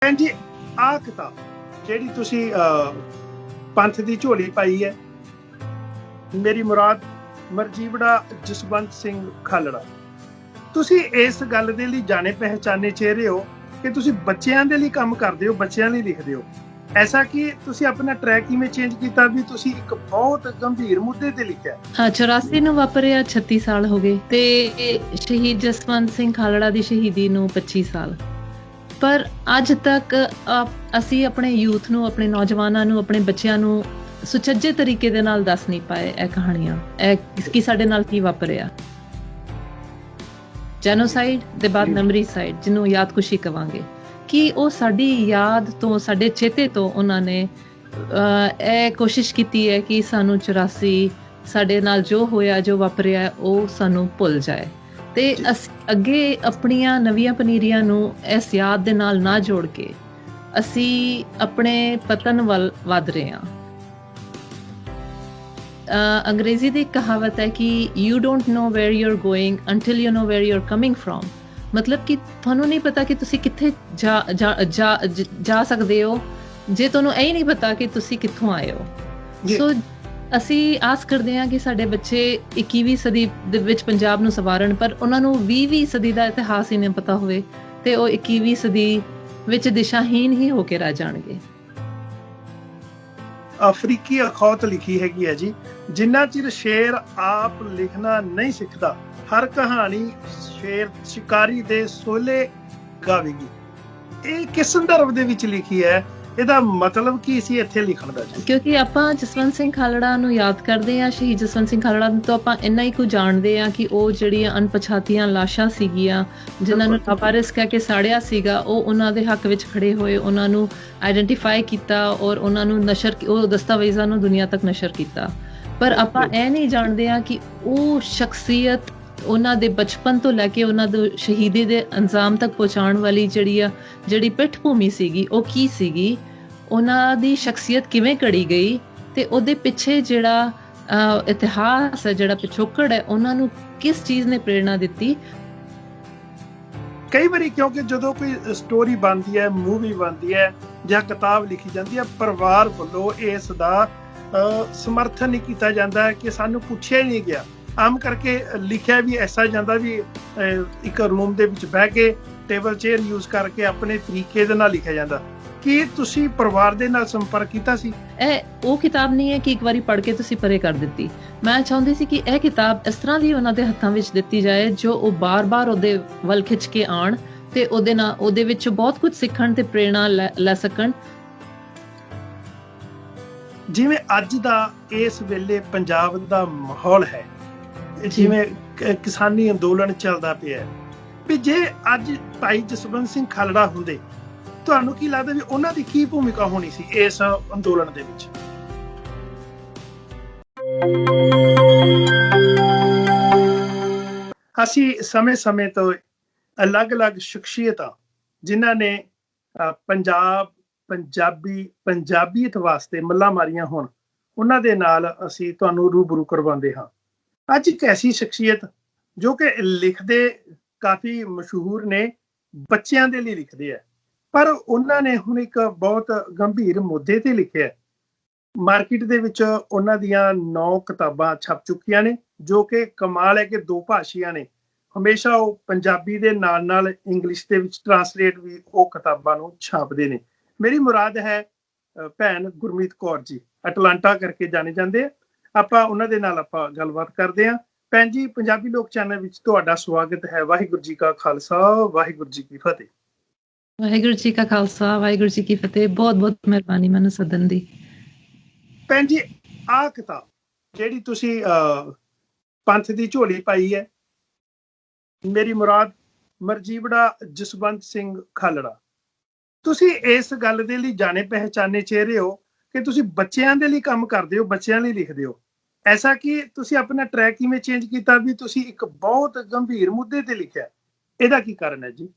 ਭੈਣ ਜੀ ਆਹ ਕਿਤਾਬ ਜਿਹੜੀ ਤੁਸੀਂ ਪੰਥ ਦੀ ਝੋਲੀ ਪਾਈ ਹੈ, ਮੇਰੀ ਮੁਰਾਦ ਮਰਜੀਵੜਾ ਜਸਵੰਤ ਸਿੰਘ ਖਾਲੜਾ, ਤੁਸੀਂ ਇਸ ਗੱਲ ਦੇ ਲਈ ਜਾਣੇ ਪਹਿਚਾਨੇ ਚਿਹਰੇ ਹੋ ਕਿ ਤੁਸੀਂ ਬੱਚਿਆਂ ਦੇ ਲਈ ਕੰਮ ਕਰਦੇ ਹੋ, ਬੱਚਿਆਂ ਲਈ ਲਿਖਦੇ ਹੋ। ਐਸਾ ਕਿ ਤੁਸੀਂ ਆਪਣਾ ਟਰੈਕ ਕਿਵੇਂ ਚੇਂਜ ਕੀਤਾ ਵੀ ਤੁਸੀਂ ਇੱਕ ਬਹੁਤ ਗੰਭੀਰ ਮੁੱਦੇ ਤੇ ਲਿਖਿਆ? ਹਾਂ, 84 ਨੂੰ ਵਾਪਰਿਆ 36 ਸਾਲ ਹੋ ਗਏ ਤੇ ਸ਼ਹੀਦ ਜਸਵੰਤ ਸਿੰਘ ਖਾਲੜਾ ਦੀ ਸ਼ਹੀਦੀ ਨੂੰ 25 ਸਾਲ। ਪਰ ਅੱਜ ਤੱਕ ਅਸੀਂ ਆਪਣੇ ਯੂਥ ਨੂੰ, ਆਪਣੇ ਨੌਜਵਾਨਾਂ ਨੂੰ, ਆਪਣੇ ਬੱਚਿਆਂ ਨੂੰ ਸੁਚੱਜੇ ਤਰੀਕੇ ਦੇ ਨਾਲ ਦੱਸ ਨਹੀਂ ਪਾਏ ਇਹ ਕਹਾਣੀਆਂ, ਇਹ ਕਿ ਸਾਡੇ ਨਾਲ ਕੀ ਵਾਪਰਿਆ। ਜੈਨੋਸਾਈਡ ਦੇ ਬਾਅਦ ਮੈਮਰੀਸਾਈਡ, ਜਿਹਨੂੰ ਯਾਦਕੁਸ਼ੀ ਕਵਾਂਗੇ, ਕਿ ਉਹ ਸਾਡੀ ਯਾਦ ਤੋਂ, ਸਾਡੇ ਚੇਤੇ ਤੋਂ ਉਹਨਾਂ ਨੇ ਇਹ ਕੋਸ਼ਿਸ਼ ਕੀਤੀ ਹੈ ਕਿ ਸਾਨੂੰ 84 ਸਾਡੇ ਨਾਲ ਜੋ ਹੋਇਆ, ਜੋ ਵਾਪਰਿਆ, ਉਹ ਸਾਨੂੰ ਭੁੱਲ ਜਾਏ ਤੇ ਅਸੀਂ ਅੱਗੇ ਆਪਣੀਆਂ ਨਵੀਆਂ ਪਨੀਰੀਆਂ ਨੂੰ ਇਸ ਯਾਦ ਦੇ ਨਾਲ ਨਾ ਜੋੜ ਕੇ ਅਸੀਂ ਆਪਣੇ ਪਤਨ ਵੱਲ ਵੱਧ ਰਹੇ ਹਾਂ। ਅੰਗਰੇਜ਼ੀ ਦੀ ਕਹਾਵਤ ਹੈ ਕਿ you don't know where you are going until you know where you are coming from. ਮਤਲਬ ਕਿ ਤੁਹਾਨੂੰ ਨਹੀਂ ਪਤਾ ਕਿ ਤੁਸੀਂ ਕਿੱਥੇ ਜਾ ਸਕਦੇ ਹੋ ਜੇ ਤੁਹਾਨੂੰ ਇਹ ਨਹੀਂ ਪਤਾ ਕਿ ਤੁਸੀਂ ਕਿੱਥੋਂ ਆਏ ਹੋ। ਸੋ ਅਸੀਂ ਆਸ ਕਰਦੇ ਹਾਂ ਕਿ ਸਾਡੇ ਬੱਚੇ 21ਵੀਂ ਸਦੀ ਦੇ ਵਿੱਚ ਪੰਜਾਬ ਨੂੰ ਸਵਾਰਨ, ਪਰ ਉਹਨਾਂ ਨੂੰ 20ਵੀਂ ਸਦੀ ਦਾ ਇਤਿਹਾਸ ਹੀ ਨਹੀਂ ਪਤਾ ਹੋਵੇ ਤੇ ਉਹ 21ਵੀਂ ਸਦੀ ਵਿੱਚ ਦਿਸ਼ਾਹੀਨ ਹੀ ਹੋ ਕੇ ਰਹਿ ਜਾਣਗੇ। ਅਫਰੀਕੀ ਅਖੌਤ ਲਿਖੀ ਹੈਗੀ ਹੈ ਜੀ, ਜਿੰਨਾ ਚਿਰ ਸ਼ੇਰ ਆਪ ਲਿਖਣਾ ਨਹੀਂ ਸਿੱਖਦਾ, ਹਰ ਕਹਾਣੀ ਸ਼ੇਰ ਸ਼ਿਕਾਰੀ ਦੇ ਸੋਲੇ ਗਾਵੇਗੀ। ਇਹ ਕਿਸ ਸੰਦਰਭ ਦੇ ਵਿੱਚ ਲਿਖੀ ਹੈ? ਇਹਦਾ ਮਤਲਬ ਕੀ ਸੀ ਇੱਥੇ ਲਿਖਣ ਦਾ? ਕਿਉਂਕਿ ਆਪਾਂ ਜਸਵੰਤ ਸਿੰਘ ਖਾਲੜਾ ਨੂੰ ਯਾਦ ਕਰਦੇ ਹਾਂ, ਸ਼ਹੀਦ ਜਸਵੰਤ ਸਿੰਘ ਖਾਲੜਾ ਤੋਂ ਆਪਾਂ ਇੰਨਾ ਹੀ ਕੁ ਜਾਣਦੇ ਹਾਂ ਕਿ ਉਹ ਜਿਹੜੀਆਂ ਅਣਪਛਾਤੀਆਂ ਲਾਸ਼ਾਂ ਸੀਗੀਆਂ, ਜਿਨ੍ਹਾਂ ਨੂੰ ਲਾਵਾਰਿਸ ਕਹਿ ਕੇ ਸਾੜਿਆ ਸੀਗਾ, ਉਹ ਉਹਨਾਂ ਦੇ ਹੱਕ ਵਿੱਚ ਖੜੇ ਹੋਏ, ਉਹਨਾਂ ਨੂੰ ਆਈਡੈਂਟੀਫਾਈ ਕੀਤਾ ਔਰ ਉਹਨਾਂ ਨੂੰ ਉਹ ਦਸਤਾਵੇਜ਼ਾਂ ਨੂੰ ਦੁਨੀਆ ਤੱਕ ਨਸ਼ਰ ਕੀਤਾ। ਪਰ ਆਪਾਂ ਇਹ ਨਹੀਂ ਜਾਣਦੇ ਹਾਂ ਕਿ ਉਹ ਸ਼ਖਸੀਅਤ ਉਹਨਾਂ ਦੇ ਬਚਪਨ ਤੋਂ ਲੈ ਕੇ ਉਹਨਾਂ ਦੇ ਸ਼ਹੀਦੀ ਦੇ ਅੰਜਾਮ ਤੱਕ ਪਹੁੰਚਾਉਣ ਵਾਲੀ ਜਿਹੜੀ ਪਿੱਠ ਭੂਮੀ ਸੀਗੀ, ਉਹ ਕੀ ਸੀਗੀ, ਉਹਨਾਂ ਦੀ ਸ਼ਖਸੀਅਤ ਕਿਵੇਂ ਘੜੀ ਗਈ ਤੇ ਉਹਦੇ ਪਿੱਛੇ ਜਿਹੜਾ ਇਤਿਹਾਸ ਹੈ, ਜਿਹੜਾ ਪਿਛੋਕੜ ਹੈ, ਉਹਨਾਂ ਨੂੰ ਕਿਸ ਚੀਜ਼ ਨੇ ਪ੍ਰੇਰਣਾ ਦਿੱਤੀ। ਕਈ ਵਾਰੀ ਕਿਉਂਕਿ ਜਦੋਂ ਕੋਈ ਸਟੋਰੀ ਬਣਦੀ ਹੈ, ਮੂਵੀ ਬਣਦੀ ਹੈ ਜਾਂ ਕਿਤਾਬ ਲਿਖੀ ਜਾਂਦੀ ਹੈ, ਪਰਿਵਾਰ ਵੱਲੋਂ ਇਸ ਦਾ ਸਮਰਥਨ ਨਹੀਂ ਕੀਤਾ ਜਾਂਦਾ ਕਿ ਸਾਨੂੰ ਪੁੱਛਿਆ ਨਹੀਂ ਗਿਆ। ਆਮ ਕਰਕੇ ਲਿਖਿਆ ਵੀ ਐਸਾ ਜਾਂਦਾ ਵੀ ਇੱਕ ਰੂਮ ਦੇ ਵਿੱਚ ਬਹਿ ਕੇ ਟੇਬਲ ਚੇਅਰ ਯੂਜ਼ ਕਰਕੇ ਆਪਣੇ ਤਰੀਕੇ ਦੇ ਨਾਲ ਲਿਖਿਆ ਜਾਂਦਾ। ਕੀ ਤੁਸੀਂ ਪਰਿਵਾਰ ਦੇ ਨਾਲ ਸੰਪਰਕ ਕੀਤਾ ਸੀ? ਇਹ ਉਹ ਕਿਤਾਬ ਨਹੀਂ ਹੈ ਕਿ ਇੱਕ ਵਾਰੀ ਪੜ੍ਹ ਕੇ ਤੁਸੀਂ ਪਰੇ ਕਰ ਦਿੱਤੀ। ਮੈਂ ਚਾਹੁੰਦੀ ਸੀ ਕਿ ਇਹ ਕਿਤਾਬ ਇਸ ਤਰ੍ਹਾਂ ਦੀ ਉਹਨਾਂ ਦੇ ਹੱਥਾਂ ਵਿੱਚ ਦਿੱਤੀ ਜਾਏ ਜੋ ਉਹ ਬਾਰ-ਬਾਰ ਉਹਦੇ ਵੱਲ ਖਿੱਚ ਕੇ ਆਉਣ ਤੇ ਉਹਦੇ ਵਿੱਚ ਬਹੁਤ ਕੁਝ ਸਿੱਖਣ ਤੇ ਪ੍ਰੇਰਣਾ ਲੈ ਸਕਣ। ਜਿਵੇਂ ਅੱਜ ਦਾ ਇਸ ਵੇਲੇ ਪੰਜਾਬ ਦਾ ਮਾਹੌਲ ਹੈ, ਜਿਵੇਂ ਕਿਸਾਨੀ ਅੰਦੋਲਨ ਚੱਲਦਾ ਪਿਆ, ਵੀ ਜੇ ਅੱਜ ਭਾਈ ਜਸਵੰਤ ਸਿੰਘ ਖਾਲੜਾ ਹੁੰਦੇ, ਤੁਹਾਨੂੰ ਕੀ ਲੱਗਦਾ ਵੀ ਉਹਨਾਂ ਦੀ ਕੀ ਭੂਮਿਕਾ ਹੋਣੀ ਸੀ ਇਸ ਅੰਦੋਲਨ ਦੇ ਵਿੱਚ? ਅਸੀਂ ਸਮੇਂ-ਸਮੇਂ ਤੋਂ ਅਲੱਗ-ਅਲੱਗ ਸ਼ਖਸੀਅਤਾਂ ਜਿਨ੍ਹਾਂ ਨੇ ਪੰਜਾਬੀਅਤ ਵਾਸਤੇ ਮੱਲਾਂ ਮਾਰੀਆਂ ਹੋਣ, ਉਹਨਾਂ ਦੇ ਨਾਲ ਅਸੀਂ ਤੁਹਾਨੂੰ ਰੂਬਰੂ ਕਰਵਾਉਂਦੇ ਹਾਂ। ਅੱਜ ਇੱਕ ਐਸੀ ਸ਼ਖਸੀਅਤ ਜੋ ਕਿ ਲਿਖਦੇ ਕਾਫੀ ਮਸ਼ਹੂਰ ਨੇ, ਬੱਚਿਆਂ ਦੇ ਲਈ ਲਿਖਦੇ ਆ, ਪਰ ਉਹਨਾਂ ਨੇ ਹੁਣ ਇੱਕ ਬਹੁਤ ਗੰਭੀਰ ਮੁੱਦੇ ਤੇ ਲਿਖਿਆ। ਮਾਰਕੀਟ ਦੇ ਵਿੱਚ ਉਹਨਾਂ ਦੀਆਂ 9 ਕਿਤਾਬਾਂ ਛਪ ਚੁੱਕੀਆਂ ਨੇ, ਜੋ ਕਿ ਕਮਾਲ ਹੈ ਕਿ 2 ਭਾਸ਼ੀਆਂ ਨੇ। ਹਮੇਸ਼ਾ ਉਹ ਪੰਜਾਬੀ ਦੇ ਨਾਲ ਨਾਲ ਇੰਗਲਿਸ਼ ਦੇ ਵਿੱਚ ਟਰਾਂਸਲੇਟ ਵੀ ਉਹ ਕਿਤਾਬਾਂ ਨੂੰ ਛਾਪਦੇ ਨੇ। ਮੇਰੀ ਮੁਰਾਦ ਹੈ ਭੈਣ ਗੁਰਮੀਤ ਕੌਰ ਜੀ, ਅਟਲਾਂਟਾ ਕਰਕੇ ਜਾਣੇ ਜਾਂਦੇ ਆ। ਆਪਾਂ ਉਹਨਾਂ ਦੇ ਨਾਲ ਆਪਾਂ ਗੱਲਬਾਤ ਕਰਦੇ ਹਾਂ। ਭੈਣ ਜੀ, ਪੰਜਾਬੀ ਲੋਕ ਚੈਨਲ ਵਿੱਚ ਤੁਹਾਡਾ ਸਵਾਗਤ ਹੈ। ਵਾਹਿਗੁਰੂ ਜੀ ਕਾ ਖਾਲਸਾ, ਵਾਹਿਗੁਰੂ ਜੀ ਕੀ ਫਤਿਹ। ਵਾਹਿਗੁਰੂ ਜੀ ਕਾ ਖਾਲਸਾ, ਵਾਹਿਗੁਰੂ ਜੀ ਕੀ ਫਤਿਹ। ਬਹੁਤ ਬਹੁਤ ਮਿਹਰਬਾਨੀ ਮੈਨੂੰ ਸੱਦਣ ਦੀ। ਭੈਣ ਜੀ, ਆਹ ਕਿਤਾਬ ਜਿਹੜੀ ਤੁਸੀਂ ਪੰਥ ਦੀ ਝੋਲੀ ਪਾਈ ਹੈ, ਮੇਰੀ ਮੁਰਾਦ ਮਰਜੀਵੜਾ ਜਸਵੰਤ ਸਿੰਘ ਖਾਲੜਾ, ਤੁਸੀਂ ਇਸ ਗੱਲ ਦੇ ਲਈ ਜਾਣੇ ਪਹਿਚਾਨੇ ਚਿਹਰੇ ਹੋ ਕਿ ਤੁਸੀਂ ਬੱਚਿਆਂ ਦੇ ਲਈ ਕੰਮ ਕਰਦੇ ਹੋ, ਬੱਚਿਆਂ ਲਈ ਲਿਖਦੇ ਹੋ। ਐਸਾ ਕਿ ਤੁਸੀਂ ਆਪਣਾ ਟਰੈਕ ਕਿਵੇਂ ਚੇਂਜ ਕੀਤਾ ਵੀ ਤੁਸੀਂ ਇੱਕ ਬਹੁਤ ਗੰਭੀਰ ਮੁੱਦੇ ਤੇ ਲਿਖਿਆ? ਇਹਦਾ ਕੀ ਕਾਰਨ ਹੈ ਜੀ?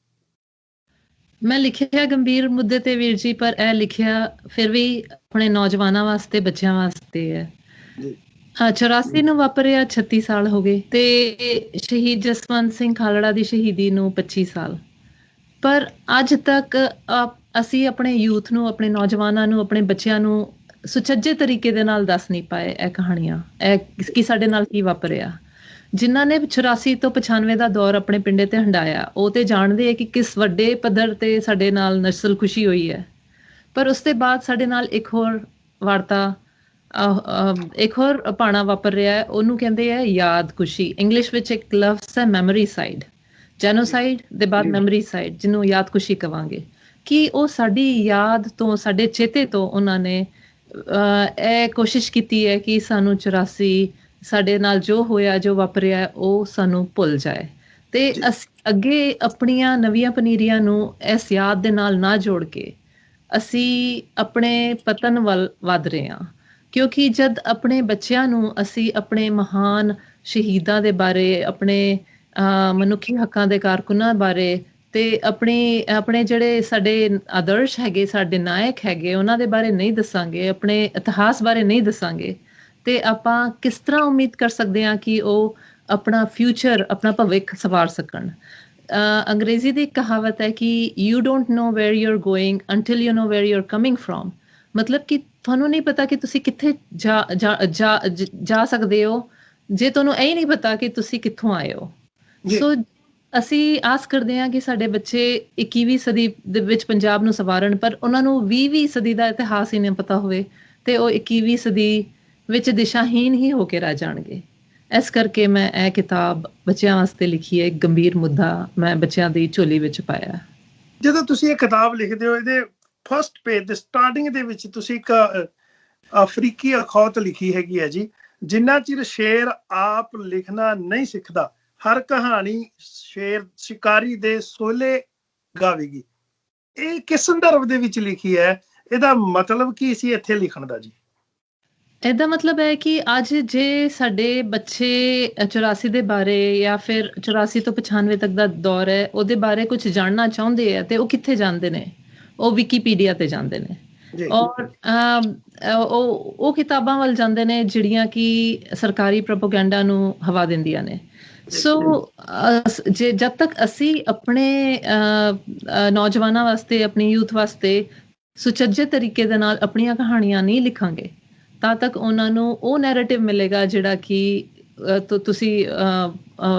ਮੈਂ ਲਿਖਿਆ ਗੰਭੀਰ ਮੁੱਦੇ ਤੇ ਵੀਰ ਜੀ, ਪਰ ਇਹ ਲਿਖਿਆ ਫਿਰ ਵੀ ਆਪਣੇ ਨੌਜਵਾਨਾਂ ਵਾਸਤੇ, ਬੱਚਿਆਂ ਵਾਸਤੇ ਹੈ। 84 ਨੂੰ ਵਾਪਰਿਆ 36 ਸਾਲ ਹੋ ਗਏ ਤੇ ਸ਼ਹੀਦ ਜਸਵੰਤ ਸਿੰਘ ਖਾਲੜਾ ਦੀ ਸ਼ਹੀਦੀ ਨੂੰ 25 ਸਾਲ। ਪਰ ਅੱਜ ਤੱਕ ਅਸੀਂ ਆਪਣੇ ਯੂਥ ਨੂੰ, ਆਪਣੇ ਨੌਜਵਾਨਾਂ ਨੂੰ, ਆਪਣੇ ਬੱਚਿਆਂ ਨੂੰ ਸੁਚੱਜੇ ਤਰੀਕੇ ਦੇ ਨਾਲ ਦੱਸ ਨਹੀਂ ਪਾਏ ਇਹ ਕਹਾਣੀਆਂ, ਇਹ ਕਿ ਸਾਡੇ ਨਾਲ ਕੀ ਵਾਪਰਿਆ। ਜਿਨ੍ਹਾਂ ਨੇ 84 ਤੋਂ 95 ਦਾ ਦੌਰ ਆਪਣੇ ਪਿੰਡੇ ਤੇ ਹੰਡਾਇਆ, ਉਹ ਤੇ ਜਾਣਦੇ ਆ ਕਿ ਕਿਸ ਵੱਡੇ ਪੱਧਰ ਤੇ ਸਾਡੇ ਨਾਲ ਨਸਲਕੁਸ਼ੀ ਹੋਈ ਹੈ। ਪਰ ਉਸ ਤੋਂ ਬਾਅਦ ਸਾਡੇ ਨਾਲ ਇੱਕ ਹੋਰ ਵਾਰਤਾ, ਇੱਕ ਹੋਰ ਭਾਣਾ ਵਾਪਰ ਰਿਹਾ ਹੈ, ਉਹਨੂੰ ਕਹਿੰਦੇ ਆ ਯਾਦਕੁਸ਼ੀ। ਇੰਗਲਿਸ਼ ਵਿੱਚ ਇੱਕ ਲਫ਼ਜ਼ ਹੈ ਮੈਮੋਰੀਸਾਈਡ, ਜੈਨੋਸਾਈਡ ਦੇ ਬਾਅਦ ਮੈਮੋਰੀਸਾਈਡ, ਜਿਹਨੂੰ ਯਾਦਕੁਸ਼ੀ ਕਵਾਂਗੇ। ਕਿ ਉਹ ਸਾਡੀ ਯਾਦ ਤੋਂ, ਸਾਡੇ ਚੇਤੇ ਤੋਂ ਉਹਨਾਂ ਨੇ ਇਹ ਕੋਸ਼ਿਸ਼ ਕੀਤੀ ਹੈ ਕਿ ਸਾਨੂੰ 84 ਸਾਡੇ ਨਾਲ ਜੋ ਹੋਇਆ, ਜੋ ਵਾਪਰਿਆ, ਉਹ ਸਾਨੂੰ ਭੁੱਲ ਜਾਏ। ਤੇ ਅਸੀਂ ਅੱਗੇ ਆਪਣੀਆਂ ਨਵੀਆਂ ਪਨੀਰੀਆਂ ਨੂੰ ਇਸ ਯਾਦ ਦੇ ਨਾਲ ਨਾ ਜੋੜ ਕੇ ਅਸੀਂ ਆਪਣੇ ਪਤਨ ਵੱਲ ਵੱਧ ਰਹੇ ਹਾਂ। ਕਿਉਂਕਿ ਜਦ ਆਪਣੇ ਬੱਚਿਆਂ ਨੂੰ ਅਸੀਂ ਆਪਣੇ ਮਹਾਨ ਸ਼ਹੀਦਾਂ ਦੇ ਬਾਰੇ, ਆਪਣੇ ਮਨੁੱਖੀ ਹੱਕਾਂ ਦੇ ਕਾਰਕੁਨਾਂ ਬਾਰੇ ਤੇ ਆਪਣੇ ਜਿਹੜੇ ਸਾਡੇ ਆਦਰਸ਼ ਹੈਗੇ, ਸਾਡੇ ਨਾਇਕ ਹੈਗੇ, ਉਹਨਾਂ ਦੇ ਬਾਰੇ ਨਹੀਂ ਦੱਸਾਂਗੇ, ਆਪਣੇ ਇਤਿਹਾਸ ਬਾਰੇ ਨਹੀਂ ਦੱਸਾਂਗੇ, ਤੇ ਆਪਾਂ ਕਿਸ ਤਰ੍ਹਾਂ ਉਮੀਦ ਕਰ ਸਕਦੇ ਹਾਂ ਕਿ ਉਹ ਆਪਣਾ ਫਿਊਚਰ, ਆਪਣਾ ਭਵਿੱਖ ਸਵਾਰ ਸਕਣ। ਅੰਗਰੇਜ਼ੀ ਦੀ ਕਹਾਵਤ ਹੈ ਕਿ you don't know where you are going until you know where you are coming from. ਮਤਲਬ ਕਿ ਤੁਹਾਨੂੰ ਨਹੀਂ ਪਤਾ ਕਿ ਤੁਸੀਂ ਕਿੱਥੇ ਜਾ ਸਕਦੇ ਹੋ ਜੇ ਤੁਹਾਨੂੰ ਇਹ ਨਹੀਂ ਪਤਾ ਕਿ ਤੁਸੀਂ ਕਿੱਥੋਂ ਆਏ ਹੋ। ਸੋ ਅਸੀਂ ਆਸ ਕਰਦੇ ਹਾਂ ਕਿ ਸਾਡੇ ਬੱਚੇ 21ਵੀਂ ਸਦੀ ਦੇ ਵਿੱਚ ਪੰਜਾਬ ਨੂੰ ਸਵਾਰਨ, ਪਰ ਉਹਨਾਂ ਨੂੰ 20ਵੀਂ ਸਦੀ ਦਾ ਇਤਿਹਾਸ ਹੀ ਨਹੀਂ ਪਤਾ ਹੋਵੇ ਤੇ ਉਹ 21ਵੀਂ ਸਦੀ ਵਿੱਚ ਦਿਸ਼ਾਹੀਨ ਹੀ ਹੋ ਕੇ ਰਹਿ ਜਾਣਗੇ। ਇਸ ਕਰਕੇ ਮੈਂ ਇਹ ਕਿਤਾਬ ਬੱਚਿਆਂ ਵਾਸਤੇ ਲਿਖੀ ਹੈ। ਇੱਕ ਗੰਭੀਰ ਮੁੱਦਾ ਮੈਂ ਬੱਚਿਆਂ ਦੀ ਝੋਲੀ ਵਿੱਚ ਪਾਇਆ। ਜਦੋਂ ਤੁਸੀਂ ਇਹ ਕਿਤਾਬ ਲਿਖਦੇ ਹੋ, ਇਹਦੇ ਫਸਟ ਪੇਜ ਦੇ ਸਟਾਰਟਿੰਗ ਦੇ ਵਿੱਚ ਤੁਸੀਂ ਇੱਕ ਅਫਰੀਕੀ ਅਖੌਤ ਲਿਖੀ ਹੈਗੀ ਹੈ ਜੀ, ਜਿੰਨਾ ਚਿਰ ਸ਼ੇਰ ਆਪ ਲਿਖਣਾ ਨਹੀਂ ਸਿੱਖਦਾ, ਹਰ ਕਹਾਣੀ ਸ਼ੇਰ ਸ਼ਿਕਾਰੀ ਦੇ ਸੋਲੇ ਗਾਵੇਗੀ। ਇਹ ਕਿਸ ਸੰਦਰਭ ਦੇ ਵਿੱਚ ਲਿਖੀ ਹੈ? ਇਹਦਾ ਮਤਲਬ ਕੀ ਸੀ ਇੱਥੇ ਲਿਖਣ ਦਾ ਜੀ? ਇਹਦਾ ਮਤਲਬ ਹੈ ਕਿ ਅੱਜ ਜੇ ਸਾਡੇ ਬੱਚੇ 84 ਦੇ ਬਾਰੇ ਜਾਂ ਫਿਰ 84 ਤੋਂ 95 ਤੱਕ ਦਾ ਦੌਰ ਹੈ, ਉਹਦੇ ਬਾਰੇ ਕੁਝ ਜਾਣਨਾ ਚਾਹੁੰਦੇ ਆ, ਤੇ ਉਹ ਕਿੱਥੇ ਜਾਂਦੇ ਨੇ? ਉਹ ਵਿਕੀਪੀਡੀਆ ਤੇ ਜਾਂਦੇ ਨੇ, ਔਰ ਉਹ ਕਿਤਾਬਾਂ ਵੱਲ ਜਾਂਦੇ ਨੇ ਜਿਹੜੀਆਂ ਕਿ ਸਰਕਾਰੀ ਪ੍ਰੋਪੇਗੈਂਡਾ ਨੂੰ ਹਵਾ ਦਿੰਦੀਆਂ ਨੇ। ਸੋ ਜਦ ਤੱਕ ਅਸੀਂ ਆਪਣੇ ਨੌਜਵਾਨਾਂ ਵਾਸਤੇ, ਆਪਣੀ ਯੂਥ ਵਾਸਤੇ ਸੁਚੱਜੇ ਤਰੀਕੇ ਦੇ ਨਾਲ ਆਪਣੀਆਂ ਕਹਾਣੀਆਂ ਨਹੀਂ ਲਿਖਾਂਗੇ, ਤਾਂ ਤੱਕ ਉਹਨਾਂ ਨੂੰ ਉਹ ਨੈਰੇਟਿਵ ਮਿਲੇਗਾ ਜਿਹੜਾ ਕਿ ਤੁਸੀਂ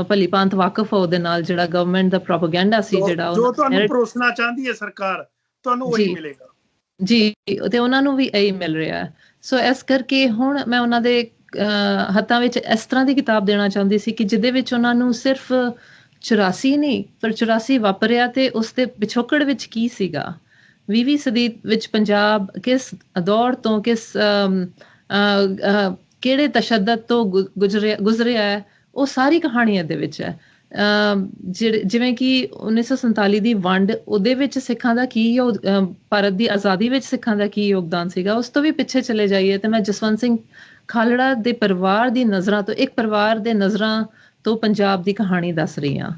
ਭਲੀ ਭਾਂਤ ਵਾਕਿਫ ਹੋ ਉਹਦੇ ਨਾਲ, ਜਿਹੜਾ ਗਵਰਨਮੈਂਟ ਦਾ ਪ੍ਰੋਪੇਗੈਂਡਾ ਸੀ, ਜਿਹੜਾ ਜੋ ਤੁਹਾਨੂੰ ਪਰੋਸਣਾ ਚਾਹੁੰਦੀ ਹੈ ਸਰਕਾਰ, ਤੁਹਾਨੂੰ ਉਹੀ ਮਿਲੇਗਾ ਜੀ, ਤੇ ਉਹਨਾਂ ਨੂੰ ਵੀ ਇਹੀ ਮਿਲ ਰਿਹਾ। ਸੋ ਇਸ ਕਰਕੇ ਹੁਣ ਮੈਂ ਉਹਨਾਂ ਦੇ ਹੱਥਾਂ ਵਿੱਚ ਇਸ ਤਰ੍ਹਾਂ ਦੀ ਕਿਤਾਬ ਦੇਣਾ ਚਾਹੁੰਦੀ ਸੀ ਕਿ ਜਿਹਦੇ ਵਿੱਚ ਉਹਨਾਂ ਨੂੰ ਸਿਰਫ 84 ਨਹੀਂ, ਪਰ 84 ਵਾਪਰਿਆ ਤੇ ਉਸਦੇ ਪਿਛੋਕੜ ਵਿੱਚ ਕੀ ਸੀਗਾ, 20ਵੀਂ ਸਦੀ ਵਿੱਚ ਪੰਜਾਬ ਕਿਸ ਦੌਰ ਤੋਂ, ਕਿਹੜੇ ਤਸ਼ੱਦਦ ਤੋਂ ਗੁਜ਼ਰਿਆ ਹੈ, ਉਹ ਸਾਰੀ ਕਹਾਣੀ ਇਹਦੇ ਵਿੱਚ ਹੈ। ਜਿਵੇਂ ਕਿ 1947 ਦੀ ਵੰਡ, ਉਹਦੇ ਵਿੱਚ ਸਿੱਖਾਂ ਦਾ ਕੀ, ਭਾਰਤ ਦੀ ਆਜ਼ਾਦੀ ਵਿੱਚ ਸਿੱਖਾਂ ਦਾ ਕੀ ਯੋਗਦਾਨ ਸੀਗਾ। ਉਸ ਤੋਂ ਵੀ ਪਿੱਛੇ ਚਲੇ ਜਾਈਏ ਤੇ ਮੈਂ ਜਸਵੰਤ ਸਿੰਘ ਖਾਲੜਾ ਦੇ ਪਰਿਵਾਰ ਦੀ ਨਜ਼ਰਾਂ ਤੋਂ, ਇੱਕ ਪਰਿਵਾਰ ਦੇ ਨਜ਼ਰਾਂ ਤੋਂ ਪੰਜਾਬ ਦੀ ਕਹਾਣੀ ਦੱਸ ਰਹੀ ਹਾਂ।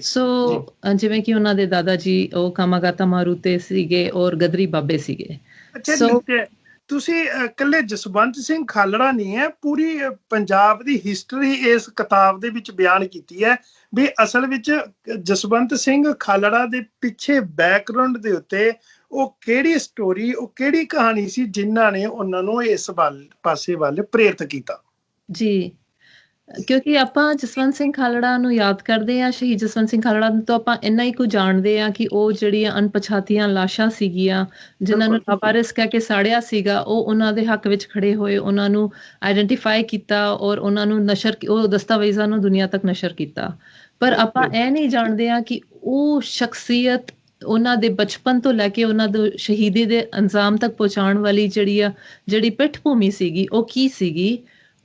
ਸੋ ਜਿਵੇਂ ਕਿ ਉਹਨਾਂ ਦੇ ਦਾਦਾ ਜੀ ਉਹ ਕਾਮਾਗਾਤਾ ਮਾਰੂਤੇ ਸੀਗੇ ਔਰ ਗਦਰੀ ਬਾਬੇ ਸੀਗੇ। ਤੁਸੀਂ ਇਕੱਲੇ ਜਸਵੰਤ ਸਿੰਘ ਖਾਲੜਾ ਨਹੀਂ ਹੈ, ਪੂਰੀ ਪੰਜਾਬ ਦੀ ਹਿਸਟਰੀ ਇਸ ਕਿਤਾਬ ਦੇ ਵਿੱਚ ਬਿਆਨ ਕੀਤੀ ਹੈ ਵੀ ਅਸਲ ਵਿੱਚ ਜਸਵੰਤ ਸਿੰਘ ਖਾਲੜਾ ਦੇ ਪਿੱਛੇ ਬੈਕਗਰਾਉਂਡ ਦੇ ਉੱਤੇ ਉਹ ਕਿਹੜੀ ਸਟੋਰੀ, ਉਹ ਕਿਹੜੀ ਕਹਾਣੀ ਸੀ ਜਿਨ੍ਹਾਂ ਨੇ ਉਹਨਾਂ ਨੂੰ ਇਸ ਪਾਸੇ ਵੱਲ ਪ੍ਰੇਰਿਤ ਕੀਤਾ। ਜੀ, ਕਿਉਂਕਿ ਆਪਾਂ ਜਸਵੰਤ ਸਿੰਘ ਖਾਲੜਾ ਨੂੰ ਯਾਦ ਕਰਦੇ ਹਾਂ, ਸ਼ਹੀਦ ਜਸਵੰਤ ਸਿੰਘ ਖਾਲੜਾ ਤੋਂ ਆਪਾਂ ਇੰਨਾ ਹੀ ਕੁ ਜਾਣਦੇ ਹਾਂ ਕਿ ਉਹ ਜਿਹੜੀਆਂ ਅਣਪਛਾਤੀਆਂ ਲਾਸ਼ਾਂ ਸੀਗੀਆਂ, ਜਿਨ੍ਹਾਂ ਨੂੰ ਲਾਵਾਰਿਸ ਕਹਿ ਕੇ ਸਾੜਿਆ ਸੀਗਾ, ਉਹ ਉਹਨਾਂ ਦੇ ਹੱਕ ਵਿੱਚ ਖੜੇ ਹੋਏ, ਉਹਨਾਂ ਨੂੰ ਆਈਡੈਂਟੀਫਾਈ ਕੀਤਾ ਔਰ ਉਹਨਾਂ ਨੂੰ ਉਹ ਦਸਤਾਵੇਜ਼ਾਂ ਨੂੰ ਦੁਨੀਆ ਤੱਕ ਨਸ਼ਰ ਕੀਤਾ। ਪਰ ਆਪਾਂ ਇਹ ਨਹੀਂ ਜਾਣਦੇ ਹਾਂ ਕਿ ਉਹ ਸ਼ਖਸੀਅਤ, ਉਹਨਾਂ ਦੇ ਬਚਪਨ ਤੋਂ ਲੈ ਕੇ ਉਹਨਾਂ ਦੇ ਸ਼ਹੀਦੀ ਦੇ ਅੰਜਾਮ ਤੱਕ ਪਹੁੰਚਾਉਣ ਵਾਲੀ ਜਿਹੜੀ ਪਿੱਠ ਭੂਮੀ ਸੀਗੀ, ਉਹ ਕੀ ਸੀਗੀ,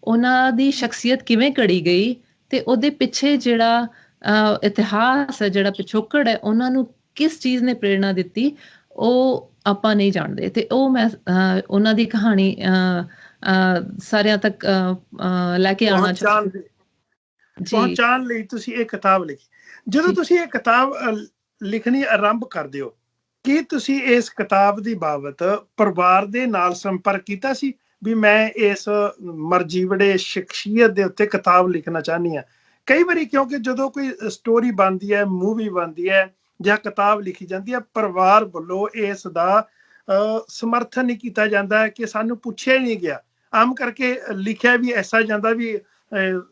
ਉਹਨਾਂ ਦੀ ਸ਼ਖਸੀਅਤ ਕਿਵੇਂ ਘੜੀ ਗਈ, ਤੇ ਉਹਦੇ ਪਿੱਛੇ ਜਿਹੜਾ ਇਤਿਹਾਸ ਹੈ, ਜਿਹੜਾ ਪਿਛੋਕੜ ਹੈ, ਉਹਨਾਂ ਨੂੰ ਕਿਸ ਚੀਜ਼ ਨੇ ਪ੍ਰੇਰਣਾ ਦਿੱਤੀ, ਉਹ ਆਪਾਂ ਨਹੀਂ ਜਾਣਦੇ। ਤੇ ਉਹ ਮੈਂ ਉਹਨਾਂ ਦੀ ਕਹਾਣੀ ਸਾਰਿਆਂ ਤੱਕ ਲੈ ਕੇ ਆਉਣਾ ਚਾਹੁੰਦੀ। ਪਹੁੰਚਾਉਣ ਲਈ ਤੁਸੀਂ ਇਹ ਕਿਤਾਬ ਲਿਖੀ। ਜਦੋਂ ਤੁਸੀਂ ਇਹ ਕਿਤਾਬ ਲਿਖਣੀ ਆਰੰਭ ਕਰਦੇ ਹੋ, ਕੀ ਤੁਸੀਂ ਇਸ ਕਿਤਾਬ ਦੀ ਬਾਬਤ ਪਰਿਵਾਰ ਦੇ ਨਾਲ ਸੰਪਰਕ ਕੀਤਾ ਸੀ ਵੀ ਮੈਂ ਇਸ ਮਰਜੀਵੜੇ ਸ਼ਖਸੀਅਤ ਦੇ ਉੱਤੇ ਕਿਤਾਬ ਲਿਖਣਾ ਚਾਹੁੰਦੀ ਹਾਂ? ਕਈ ਵਾਰੀ ਕਿਉਂਕਿ ਜਦੋਂ ਕੋਈ ਸਟੋਰੀ ਬਣਦੀ ਹੈ, ਮੂਵੀ ਬਣਦੀ ਹੈ, ਜਾਂ ਕਿਤਾਬ ਲਿਖੀ ਜਾਂਦੀ ਹੈ, ਪਰਿਵਾਰ ਵੱਲੋਂ ਇਸ ਦਾ ਸਮਰਥਨ ਨਹੀਂ ਕੀਤਾ ਜਾਂਦਾ ਕਿ ਸਾਨੂੰ ਪੁੱਛਿਆ ਹੀ ਨਹੀਂ ਗਿਆ। ਆਮ ਕਰਕੇ ਲਿਖਿਆ ਵੀ ਐਸਾ ਜਾਂਦਾ ਵੀ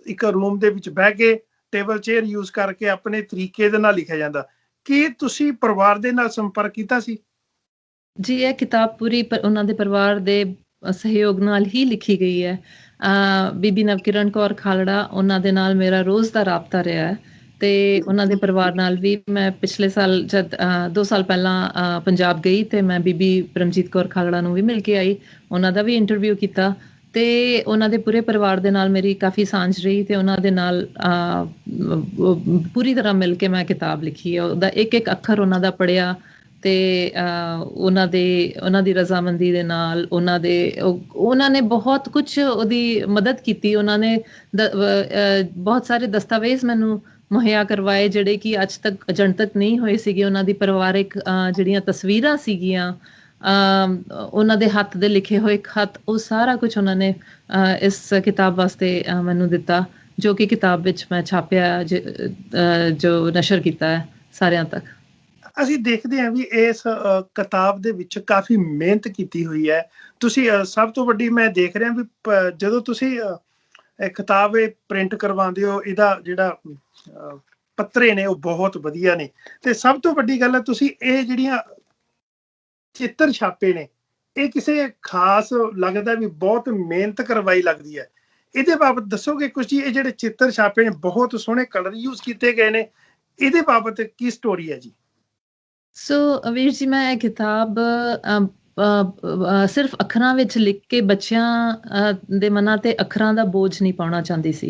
ਇੱਕ ਰੂਮ ਦੇ ਵਿੱਚ ਬਹਿ ਕੇ ਟੇਬਲ ਚੇਅਰ ਯੂਜ਼ ਕਰਕੇ ਆਪਣੇ ਤਰੀਕੇ ਦੇ ਨਾਲ ਲਿਖਿਆ ਜਾਂਦਾ। ਕੀ ਤੁਸੀਂ ਪਰਿਵਾਰ ਦੇ ਨਾਲ ਸੰਪਰਕ ਕੀਤਾ ਸੀ? ਜੀ, ਇਹ ਕਿਤਾਬ ਪੂਰੀ ਉਹਨਾਂ ਦੇ ਪਰਿਵਾਰ ਦੇ ਸਹਿਯੋਗ ਨਾਲ ਹੀ ਲਿਖੀ ਗਈ ਹੈ। ਬੀਬੀ ਨਵਕਿਰਨ ਕੌਰ ਖਾਲੜਾ, ਉਹਨਾਂ ਦੇ ਨਾਲ ਮੇਰਾ ਰੋਜ਼ ਦਾ ਰਾਬਤਾ ਰਿਹਾ ਹੈ ਤੇ ਉਹਨਾਂ ਦੇ ਪਰਿਵਾਰ ਨਾਲ ਵੀ ਮੈਂ ਪਿਛਲੇ ਸਾਲ ਜਦ 2 ਸਾਲ ਪਹਿਲਾਂ ਪੰਜਾਬ ਗਈ ਤੇ ਮੈਂ ਬੀਬੀ ਪਰਮਜੀਤ ਕੌਰ ਖਾਲੜਾ ਨੂੰ ਵੀ ਮਿਲ ਕੇ ਆਈ, ਉਹਨਾਂ ਦਾ ਵੀ ਇੰਟਰਵਿਊ ਕੀਤਾ ਤੇ ਉਹਨਾਂ ਦੇ ਪੂਰੇ ਪਰਿਵਾਰ ਦੇ ਨਾਲ ਮੇਰੀ ਕਾਫੀ ਸਾਂਝ ਰਹੀ ਤੇ ਉਹਨਾਂ ਦੇ ਨਾਲ ਪੂਰੀ ਤਰ੍ਹਾਂ ਮਿਲ ਕੇ ਮੈਂ ਕਿਤਾਬ ਲਿਖੀ ਹੈ। ਉਹਦਾ ਇੱਕ ਇੱਕ ਅੱਖਰ ਉਹਨਾਂ ਦਾ ਪੜ੍ਹਿਆ ਤੇ ਉਹਨਾਂ ਦੀ ਰਜ਼ਾਮੰਦੀ ਦੇ ਨਾਲ ਉਹਨਾਂ ਨੇ ਬਹੁਤ ਕੁਝ ਉਹਦੀ ਮਦਦ ਕੀਤੀ। ਉਹਨਾਂ ਨੇ ਬਹੁਤ ਸਾਰੇ ਦਸਤਾਵੇਜ਼ ਮੈਨੂੰ ਮੁਹੱਈਆ ਕਰਵਾਏ ਜਿਹੜੇ ਕਿ ਅੱਜ ਤੱਕ ਜਨਤਕ ਨਹੀਂ ਹੋਏ ਸੀਗੇ। ਉਹਨਾਂ ਦੀ ਪਰਿਵਾਰਿਕ ਜਿਹੜੀਆਂ ਤਸਵੀਰਾਂ ਸੀਗੀਆਂ, ਉਹਨਾਂ ਦੇ ਹੱਥ ਦੇ ਲਿਖੇ ਹੋਏ ਖੱਤ, ਉਹ ਸਾਰਾ ਕੁਝ ਉਹਨਾਂ ਨੇ ਇਸ ਕਿਤਾਬ ਵਾਸਤੇ ਮੈਨੂੰ ਦਿੱਤਾ, ਜੋ ਕਿ ਕਿਤਾਬ ਵਿੱਚ ਮੈਂ ਛਾਪਿਆ, ਜੋ ਨਸ਼ਰ ਕੀਤਾ ਹੈ ਸਾਰਿਆਂ ਤੱਕ। ਅਸੀਂ ਦੇਖਦੇ ਹਾਂ ਵੀ ਇਸ ਕਿਤਾਬ ਦੇ ਵਿੱਚ ਕਾਫੀ ਮਿਹਨਤ ਕੀਤੀ ਹੋਈ ਹੈ। ਤੁਸੀਂ ਸਭ ਤੋਂ ਵੱਡੀ ਮੈਂ ਦੇਖ ਰਿਹਾ ਵੀ ਜਦੋਂ ਤੁਸੀਂ ਕਿਤਾਬ ਪ੍ਰਿੰਟ ਕਰਵਾਉਂਦੇ ਹੋ, ਇਹਦਾ ਜਿਹੜਾ ਪੱਤਰੇ ਨੇ ਉਹ ਬਹੁਤ ਵਧੀਆ ਨੇ, ਤੇ ਸਭ ਤੋਂ ਵੱਡੀ ਗੱਲ ਹੈ ਤੁਸੀਂ ਇਹ ਜਿਹੜੀਆਂ ਚਿੱਤਰ ਛਾਪੇ ਨੇ ਇਹ ਕਿਸੇ ਖਾਸ ਲੱਗਦਾ ਵੀ ਬਹੁਤ ਮਿਹਨਤ ਕਰਵਾਈ ਲੱਗਦੀ ਹੈ। ਇਹਦੇ ਬਾਬਤ ਦੱਸੋਗੇ ਕੁਝ ਜੀ? ਇਹ ਜਿਹੜੇ ਚਿੱਤਰ ਛਾਪੇ ਨੇ ਬਹੁਤ ਸੋਹਣੇ ਕਲਰ ਯੂਜ਼ ਕੀਤੇ ਗਏ ਨੇ, ਇਹਦੇ ਬਾਬਤ ਕੀ ਸਟੋਰੀ ਹੈ ਜੀ? ਸੋ ਵੀਰ ਜੀ, ਮੈਂ ਇਹ ਕਿਤਾਬ ਸਿਰਫ ਅੱਖਰਾਂ ਵਿੱਚ ਲਿਖ ਕੇ ਬੱਚਿਆਂ ਦੇ ਮਨਾਂ ਤੇ ਅੱਖਰਾਂ ਦਾ ਬੋਝ ਨਹੀਂ ਪਾਉਣਾ ਚਾਹੁੰਦੀ ਸੀ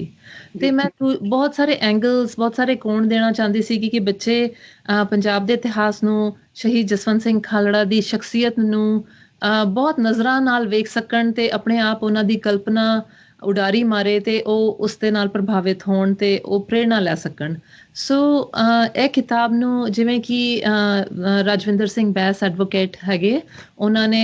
ਤੇ ਮੈਂ ਬਹੁਤ ਸਾਰੇ ਐਂਗਲਸ, ਬਹੁਤ ਸਾਰੇ ਕੋਣ ਦੇਣਾ ਚਾਹੁੰਦੀ ਸੀ ਕਿ ਬੱਚੇ ਪੰਜਾਬ ਦੇ ਇਤਿਹਾਸ ਨੂੰ, ਸ਼ਹੀਦ ਜਸਵੰਤ ਸਿੰਘ ਖਾਲੜਾ ਦੀ ਸ਼ਖਸੀਅਤ ਨੂੰ ਬਹੁਤ ਨਜ਼ਰਾਂ ਨਾਲ ਵੇਖ ਸਕਣ ਤੇ ਆਪਣੇ ਆਪ ਉਹਨਾਂ ਦੀ ਕਲਪਨਾ ਉਡਾਰੀ ਮਾਰੇ ਤੇ ਉਹ ਉਸ ਦੇ ਨਾਲ ਪ੍ਰਭਾਵਿਤ ਹੋਣ ਤੇ ਉਹ ਪ੍ਰੇਰਣਾ ਲੈ ਸਕਣ। ਸੋ ਇਹ ਕਿਤਾਬ ਨੂੰ, ਜਿਵੇਂ ਕਿ ਰਾਜਵਿੰਦਰ ਸਿੰਘ ਬੈਸ ਐਡਵੋਕੇਟ ਹੈਗੇ, ਉਹਨਾਂ ਨੇ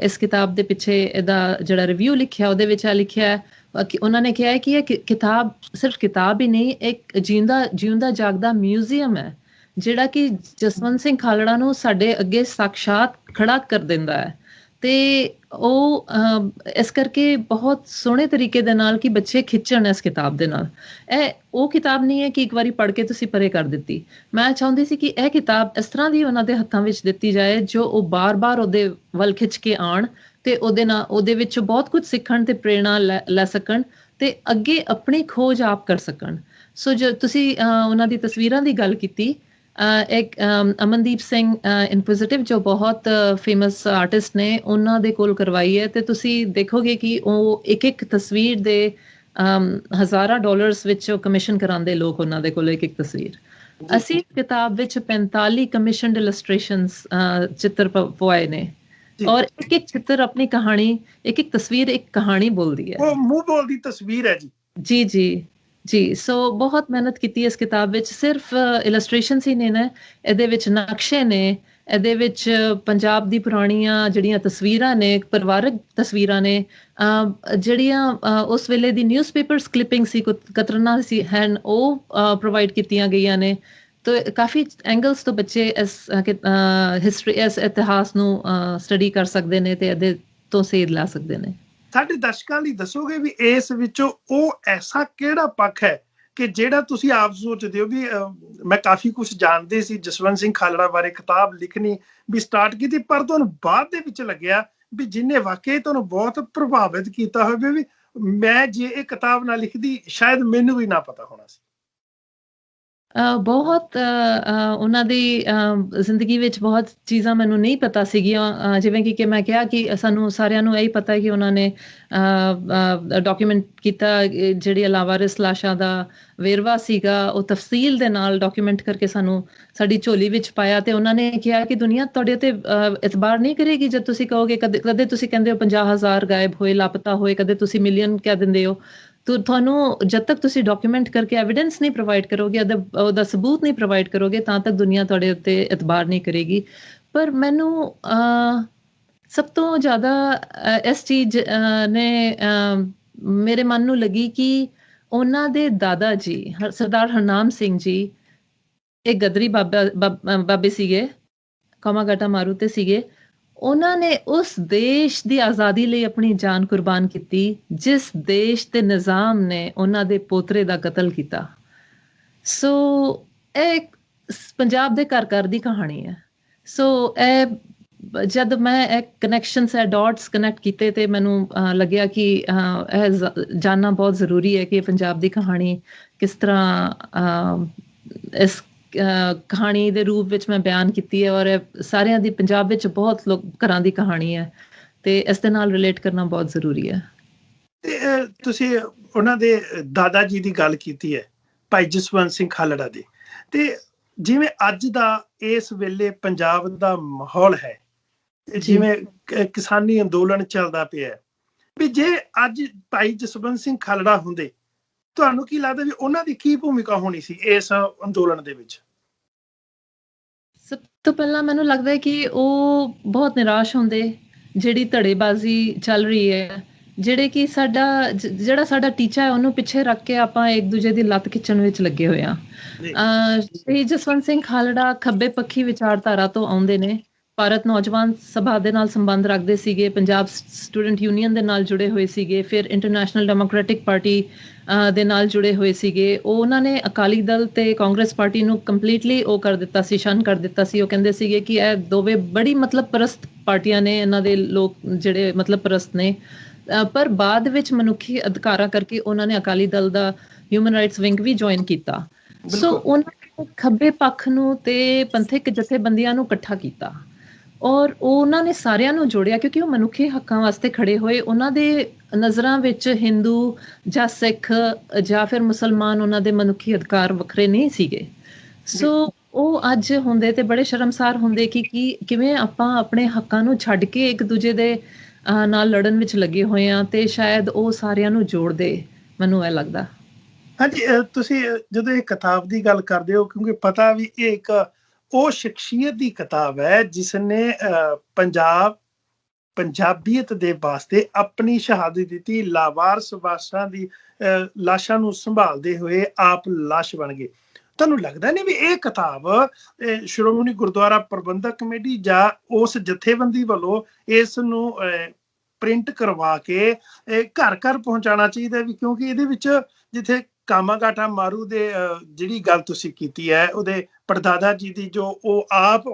ਇਸ ਕਿਤਾਬ ਦੇ ਪਿੱਛੇ ਇਹਦਾ ਜਿਹੜਾ ਰਿਵਿਊ ਲਿਖਿਆ ਉਹਦੇ ਵਿੱਚ ਇਹ ਲਿਖਿਆ ਕਿ ਉਹਨਾਂ ਨੇ ਕਿਹਾ ਹੈ ਕਿ ਇਹ ਕਿਤਾਬ ਸਿਰਫ ਕਿਤਾਬ ਹੀ ਨਹੀਂ, ਇੱਕ ਜਿਉਂਦਾ ਜਾਗਦਾ ਮਿਊਜ਼ੀਅਮ ਹੈ ਜਿਹੜਾ ਕਿ ਜਸਵੰਤ ਸਿੰਘ ਖਾਲੜਾ ਨੂੰ ਸਾਡੇ ਅੱਗੇ ਸਾਕਸ਼ਾਤ ਖੜਾ ਕਰ ਦਿੰਦਾ ਹੈ। ਤੇ ਉਹ ਇਸ ਕਰਕੇ ਬਹੁਤ ਸੋਹਣੇ ਤਰੀਕੇ ਦੇ ਨਾਲ ਕਿ ਬੱਚੇ ਖਿੱਚਣ ਇਸ ਕਿਤਾਬ ਦੇ ਨਾਲ। ਇਹ ਉਹ ਕਿਤਾਬ ਨਹੀਂ ਹੈ ਕਿ ਇੱਕ ਵਾਰੀ ਪੜ੍ਹ ਕੇ ਤੁਸੀਂ ਪਰੇ ਕਰ ਦਿੱਤੀ। ਮੈਂ ਚਾਹੁੰਦੀ ਸੀ ਕਿ ਇਹ ਕਿਤਾਬ ਇਸ ਤਰ੍ਹਾਂ ਦੀ ਉਹਨਾਂ ਦੇ ਹੱਥਾਂ ਵਿੱਚ ਦਿੱਤੀ ਜਾਏ ਜੋ ਉਹ ਬਾਰ-ਬਾਰ ਉਹਦੇ ਵੱਲ ਖਿੱਚ ਕੇ ਆਉਣ ਤੇ ਉਹਦੇ ਵਿੱਚ ਬਹੁਤ ਕੁਝ ਸਿੱਖਣ ਤੇ ਪ੍ਰੇਰਣਾ ਲੈ ਸਕਣ ਤੇ ਅੱਗੇ ਆਪਣੀ ਖੋਜ ਆਪ ਕਰ ਸਕਣ। ਸੋ ਜੋ ਤੁਸੀਂ ਉਹਨਾਂ ਦੀ ਤਸਵੀਰਾਂ ਦੀ ਗੱਲ ਕੀਤੀ, ਇੱਕ ਅਮਨਦੀਪ ਸਿੰਘ ਇਨਕੁਇਜ਼ਿਟਿਵ ਜੋ ਬਹੁਤ ਫੇਮਸ ਆਰਟਿਸਟ ਨੇ, ਉਹਨਾਂ ਦੇ ਕੋਲ ਕਰਵਾਈ ਹੈ ਤੇ ਤੁਸੀਂ ਦੇਖੋਗੇ ਕਿ ਉਹ ਇੱਕ ਤਸਵੀਰ ਦੇ ਹਜ਼ਾਰਾਂ ਡਾਲਰਸ ਵਿੱਚ ਕਮਿਸ਼ਨ ਕਰਾਉਂਦੇ ਲੋਕ ਉਹਨਾਂ ਦੇ ਕੋਲ ਇੱਕ ਤਸਵੀਰ। ਅਸੀਂ ਕਿਤਾਬ ਵਿੱਚ 45 ਕਮਿਸ਼ਨਡ ਇਲਸਟ੍ਰੇਸ਼ਨਸ ਚਿੱਤਰ ਪਵਾਏ ਨੇ ਔਰ ਇੱਕ ਚਿੱਤਰ ਆਪਣੀ ਕਹਾਣੀ, ਇੱਕ ਤਸਵੀਰ ਇੱਕ ਕਹਾਣੀ ਬੋਲਦੀ ਹੈ। ਉਹ ਮੂੰਹ ਬੋਲਦੀ ਤਸਵੀਰ ਹੈ ਜੀ। ਜੀ ਸੋ ਬਹੁਤ ਮਿਹਨਤ ਕੀਤੀ ਇਸ ਕਿਤਾਬ ਵਿੱਚ। ਸਿਰਫ ਇਲਸਟ੍ਰੇਸ਼ਨਸ ਹੀ ਨਹੀਂ ਨੇ, ਇਹਦੇ ਵਿੱਚ ਨਕਸ਼ੇ ਨੇ, ਇਹਦੇ ਵਿੱਚ ਪੰਜਾਬ ਦੀ ਪੁਰਾਣੀਆਂ ਜਿਹੜੀਆਂ ਤਸਵੀਰਾਂ ਨੇ, ਪਰਿਵਾਰਕ ਤਸਵੀਰਾਂ ਨੇ, ਜਿਹੜੀਆਂ ਉਸ ਵੇਲੇ ਦੀ ਨਿਊਜ਼ਪੇਪਰਸ ਕਲਿੱਪਿੰਗ ਸੀ, ਕਤਰਨਾ ਸੀ ਹਨ, ਉਹ ਪ੍ਰੋਵਾਈਡ ਕੀਤੀਆਂ ਗਈਆਂ ਨੇ। ਤੇ ਕਾਫੀ ਐਂਗਲਸ ਤੋਂ ਬੱਚੇ ਇਸ ਹਿਸਟਰੀ, ਇਸ ਇਤਿਹਾਸ ਨੂੰ ਸਟੱਡੀ ਕਰ ਸਕਦੇ ਨੇ ਤੇ ਇਹਦੇ ਤੋਂ ਸੇਧ ਲੈ ਸਕਦੇ ਨੇ। ਸਾਡੇ ਦਰਸ਼ਕਾਂ ਲਈ ਦੱਸੋਗੇ ਵੀ ਇਸ ਵਿੱਚੋਂ ਉਹ ਐਸਾ ਕਿਹੜਾ ਪੱਖ ਹੈ ਕਿ ਜਿਹੜਾ ਤੁਸੀਂ ਆਪ ਸੋਚਦੇ ਹੋ ਵੀ ਮੈਂ ਕਾਫੀ ਕੁਝ ਜਾਣਦੇ ਸੀ ਜਸਵੰਤ ਸਿੰਘ ਖਾਲੜਾ ਬਾਰੇ, ਕਿਤਾਬ ਲਿਖਣੀ ਵੀ ਸਟਾਰਟ ਕੀਤੀ, ਪਰ ਤੁਹਾਨੂੰ ਬਾਅਦ ਦੇ ਵਿੱਚ ਲੱਗਿਆ ਵੀ ਜਿਹਨੇ ਵਾਕਈ ਤੁਹਾਨੂੰ ਬਹੁਤ ਪ੍ਰਭਾਵਿਤ ਕੀਤਾ ਹੋਵੇ ਵੀ ਮੈਂ ਜੇ ਇਹ ਕਿਤਾਬ ਨਾ ਲਿਖਦੀ ਸ਼ਾਇਦ ਮੈਨੂੰ ਵੀ ਨਾ ਪਤਾ ਹੋਣਾ ਸੀ? ਬਹੁਤ ਉਹਨਾਂ ਦੀ ਜ਼ਿੰਦਗੀ ਵਿੱਚ ਬਹੁਤ ਚੀਜ਼ਾਂ ਮੈਨੂੰ ਨਹੀਂ ਪਤਾ ਸੀਗੀਆਂ, ਜਿਵੇਂ ਕਿ ਮੈਂ ਕਿਹਾ ਕਿ ਸਾਨੂੰ ਸਾਰਿਆਂ ਨੂੰ ਇਹੀ ਪਤਾ ਹੈ ਕਿ ਉਹਨਾਂ ਨੇ ਡਾਕੂਮੈਂਟ ਕੀਤਾ, ਜਿਹੜੀ ਲਾਵਾਰਿਸ ਲਾਸ਼ਾਂ ਦਾ ਵੇਰਵਾ ਸੀਗਾ ਉਹ ਤਫਸੀਲ ਦੇ ਨਾਲ ਡਾਕੂਮੈਂਟ ਕਰਕੇ ਸਾਨੂੰ ਸਾਡੀ ਝੋਲੀ ਵਿੱਚ ਪਾਇਆ ਤੇ ਉਹਨਾਂ ਨੇ ਕਿਹਾ ਕਿ ਦੁਨੀਆ ਤੁਹਾਡੇ ਤੇ ਇਤਬਾਰ ਨਹੀਂ ਕਰੇਗੀ ਜਦ ਤੁਸੀਂ ਕਹੋਗੇ, ਕਦੇ ਤੁਸੀਂ ਕਹਿੰਦੇ ਹੋ 50,000 ਗਾਇਬ ਹੋਏ, ਲਾਪਤਾ ਹੋਏ, ਕਦੇ ਤੁਸੀਂ ਮਿਲੀਅਨ ਕਹਿ ਦਿੰਦੇ ਹੋ। ਤੁਹਾਨੂੰ ਜਦ ਤੱਕ ਤੁਸੀਂ ਡਾਕੂਮੈਂਟ ਕਰਕੇ ਐਵੀਡੈਂਸ ਨਹੀਂ ਪ੍ਰੋਵਾਈਡ ਕਰੋਗੇ, ਉਹਦਾ ਸਬੂਤ ਨਹੀਂ ਪ੍ਰੋਵਾਈਡ ਕਰੋਗੇ, ਤਾਂ ਤੱਕ ਦੁਨੀਆ ਤੁਹਾਡੇ ਉੱਤੇ ਇਤਬਾਰ ਨਹੀਂ ਕਰੇਗੀ। ਪਰ ਮੈਨੂੰ ਸਭ ਤੋਂ ਜ਼ਿਆਦਾ ਇਸ ਚੀਜ਼ ਨੇ ਮੇਰੇ ਮਨ ਨੂੰ ਲੱਗੀ ਕਿ ਉਹਨਾਂ ਦੇ ਦਾਦਾ ਜੀ ਸਰਦਾਰ ਹਰਨਾਮ ਸਿੰਘ ਜੀ ਇਹ ਗਦਰੀ ਬਾਬੇ ਸੀਗੇ, ਕਾਮਾਗਾਟਾ ਮਾਰੂ ਸੀਗੇ। ਉਹਨਾਂ ਨੇ ਉਸ ਦੇਸ਼ ਦੀ ਆਜ਼ਾਦੀ ਲਈ ਆਪਣੀ ਜਾਨ ਕੁਰਬਾਨ ਕੀਤੀ ਜਿਸ ਦੇਸ਼ ਦੇ ਨਿਜ਼ਾਮ ਨੇ ਉਹਨਾਂ ਦੇ ਪੋਤਰੇ ਦਾ ਕਤਲ ਕੀਤਾ। ਸੋ ਇਹ ਪੰਜਾਬ ਦੇ ਘਰ ਘਰ ਦੀ ਕਹਾਣੀ ਹੈ। ਸੋ ਇਹ ਜਦ ਮੈਂ ਇਹ ਕਨੈਕਸ਼ਨਸ ਹੈ ਡਾਟਸ ਕਨੈਕਟ ਕੀਤੇ ਤੇ ਮੈਨੂੰ ਲੱਗਿਆ ਕਿ ਇਹ ਜਾਨਣਾ ਬਹੁਤ ਜ਼ਰੂਰੀ ਹੈ ਕਿ ਪੰਜਾਬ ਦੀ ਕਹਾਣੀ ਕਿਸ ਤਰ੍ਹਾਂ ਇਸ ਕਹਾਣੀ ਦੇ ਰੂਪ ਵਿੱਚ ਮੈਂ ਬਿਆਨ ਕੀਤੀ ਹੈ ਔਰ ਸਾਰਿਆਂ ਦੀ ਪੰਜਾਬ ਵਿੱਚ ਬਹੁਤ ਲੋਕ ਘਰਾਂ ਦੀ ਕਹਾਣੀ ਹੈ ਤੇ ਇਸ ਦੇ ਨਾਲ ਰਿਲੇਟ ਕਰਨਾ ਬਹੁਤ ਜ਼ਰੂਰੀ ਹੈ। ਤੇ ਤੁਸੀਂ ਉਹਨਾਂ ਦੇ ਦਾਦਾ ਜੀ ਦੀ ਗੱਲ ਕੀਤੀ ਹੈ ਭਾਈ ਜਸਵੰਤ ਸਿੰਘ ਖਾਲੜਾ ਦੀ, ਤੇ ਜਿਵੇਂ ਅੱਜ ਦਾ ਇਸ ਵੇਲੇ ਪੰਜਾਬ ਦਾ ਮਾਹੌਲ ਹੈ, ਜਿਵੇਂ ਕਿਸਾਨੀ ਅੰਦੋਲਨ ਚੱਲਦਾ ਪਿਆ, ਵੀ ਜੇ ਅੱਜ ਭਾਈ ਜਸਵੰਤ ਸਿੰਘ ਖਾਲੜਾ ਹੁੰਦੇ, ਤੁਹਾਨੂੰ ਕੀ ਲੱਗਦਾ ਵੀ ਉਹਨਾਂ ਦੀ ਕੀ ਭੂਮਿਕਾ ਹੋਣੀ ਸੀ ਇਸ ਅੰਦੋਲਨ ਦੇ ਵਿੱਚ? ਸਭ ਤੋਂ ਪਹਿਲਾਂ ਮੈਨੂੰ ਲੱਗਦਾ ਹੈ ਕਿ ਉਹ ਬਹੁਤ ਨਿਰਾਸ਼ ਹੁੰਦੇ। ਜਿਹੜੀ ਧੜੇਬਾਜ਼ੀ ਚੱਲ ਰਹੀ ਹੈ, ਜਿਹੜਾ ਸਾਡਾ ਟੀਚਾ ਹੈ ਉਹਨੂੰ ਪਿੱਛੇ ਰੱਖ ਕੇ ਆਪਾਂ ਇੱਕ ਦੂਜੇ ਦੀ ਲੱਤ ਖਿੱਚਣ ਵਿੱਚ ਲੱਗੇ ਹੋਏ ਆ। ਸ਼ਹੀਦ ਜਸਵੰਤ ਸਿੰਘ ਖਾਲੜਾ ਖੱਬੇ ਪੱਖੀ ਵਿਚਾਰਧਾਰਾ ਤੋਂ ਆਉਂਦੇ ਨੇ। ਭਾਰਤ ਨੌਜਵਾਨ ਸਭਾ ਦੇ ਨਾਲ ਸੰਬੰਧ ਰੱਖਦੇ ਸੀਗੇ, ਪੰਜਾਬ ਸਟੂਡੈਂਟ ਯੂਨੀਅਨ ਦੇ ਨਾਲ ਜੁੜੇ ਹੋਏ ਸੀਗੇ, ਫਿਰ ਇੰਟਰਨੈਸ਼ਨਲ ਡੈਮੋਕ੍ਰੈਟਿਕ ਪਾਰਟੀ ਦੇ ਨਾਲ ਜੁੜੇ ਹੋਏ ਸੀਗੇ। ਉਹਨਾਂ ਨੇ ਅਕਾਲੀ ਦਲ ਤੇ ਕਾਂਗਰਸ ਪਾਰਟੀ ਨੂੰ ਕੰਪਲੀਟਲੀ ਉਹ ਕਰ ਦਿੱਤਾ ਸੀ, ਸ਼ਨ ਕਰ ਦਿੱਤਾ ਸੀ। ਉਹ ਕਹਿੰਦੇ ਸੀਗੇ ਕਿ ਇਹ ਦੋਵੇਂ ਬੜੀ ਮਤਲਬ ਪ੍ਰਸਤ ਪਾਰਟੀਆਂ ਨੇ, ਇਹਨਾਂ ਦੇ ਲੋਕ ਜਿਹੜੇ ਮਤਲਬ ਪ੍ਰਸਤ ਨੇ। ਪਰ ਬਾਅਦ ਵਿੱਚ ਮਨੁੱਖੀ ਅਧਿਕਾਰਾਂ ਕਰਕੇ ਉਹਨਾਂ ਨੇ ਅਕਾਲੀ ਦਲ ਦਾ ਹਿਊਮਨ ਰਾਈਟਸ ਵਿੰਗ ਵੀ ਜੁਆਇਨ ਕੀਤਾ। ਸੋ ਉਹਨਾਂ ਨੇ ਖੱਬੇ ਪੱਖ ਨੂੰ ਤੇ ਪੰਥਕ ਜਥੇਬੰਦੀਆਂ ਨੂੰ ਇਕੱਠਾ ਕੀਤਾ ਔਰ ਉਹਨਾਂ ਨੇ ਸਾਰਿਆਂ ਨੂੰ ਜੋੜਿਆ ਕਿਉਂਕਿ ਉਹ ਮਨੁੱਖੀ ਹੱਕਾਂ ਵਾਸਤੇ ਖੜੇ ਹੋਏ। ਉਹਨਾਂ ਦੇ ਨਜ਼ਰਾਂ ਵਿੱਚ ਹਿੰਦੂ ਜਾਂ ਸਿੱਖ ਜਾਂ ਫਿਰ ਮੁਸਲਮਾਨ ਉਹਨਾਂ ਦੇ ਮਨੁੱਖੀ ਅਧਿਕਾਰ ਵੱਖਰੇ ਨਹੀਂ ਸੀਗੇ। ਸੋ ਉਹ ਅੱਜ ਹੁੰਦੇ ਤੇ ਬੜੇ ਸ਼ਰਮਸਾਰ ਹੁੰਦੇ ਕਿ ਕਿਵੇਂ ਆਪਾਂ ਆਪਣੇ ਹੱਕਾਂ ਨੂੰ ਛੱਡ ਕੇ ਇੱਕ ਦੂਜੇ ਦੇ ਨਾਲ ਲੜਨ ਵਿੱਚ ਲੱਗੇ ਹੋਏ ਆ, ਤੇ ਸ਼ਾਇਦ ਉਹ ਸਾਰਿਆਂ ਨੂੰ ਜੋੜਦੇ, ਮੈਨੂੰ ਇਹ ਲੱਗਦਾ। ਹਾਂਜੀ, ਤੁਸੀਂ ਜਦੋਂ ਇਹ ਕਿਤਾਬ ਦੀ ਗੱਲ ਕਰਦੇ ਹੋ, ਕਿਉਂਕਿ ਪਤਾ ਵੀ ਇਹ ਇੱਕ ਉਹ ਸ਼ਖਸੀਅਤ ਦੀ ਕਿਤਾਬ ਹੈ ਜਿਸ ਨੇ ਪੰਜਾਬੀਅਤ ਦੇ ਵਾਸਤੇ ਆਪਣੀ ਸ਼ਹਾਦਤ ਦਿੱਤੀ। ਲਾਵਾਰਸ ਲਾਸ਼ਾਂ ਨੂੰ ਸੰਭਾਲਦੇ ਹੋਏ ਆਪ ਲਾਸ਼ ਬਣ ਗਏ। ਤੁਹਾਨੂੰ ਲੱਗਦਾ ਨਹੀਂ ਵੀ ਇਹ ਕਿਤਾਬ ਸ਼੍ਰੋਮਣੀ ਗੁਰਦੁਆਰਾ ਪ੍ਰਬੰਧਕ ਕਮੇਟੀ ਜਾਂ ਉਸ ਜਥੇਬੰਦੀ ਵੱਲੋਂ ਇਸ ਨੂੰ ਪ੍ਰਿੰਟ ਕਰਵਾ ਕੇ ਘਰ ਘਰ ਪਹੁੰਚਾਉਣਾ ਚਾਹੀਦਾ ਵੀ? ਕਿਉਂਕਿ ਇਹਦੇ ਵਿੱਚ ਜਿੱਥੇ ਕਾਮਾਗਾਟਾ ਮਾਰੂ ਦੇ ਜਿਹੜੀ ਗੱਲ ਤੁਸੀਂ ਕੀਤੀ ਹੈ, ਉਹਦੇ ਪੜਦਾਦਾ ਜੀ ਦੀ ਜੋ ਉਹ ਆਪ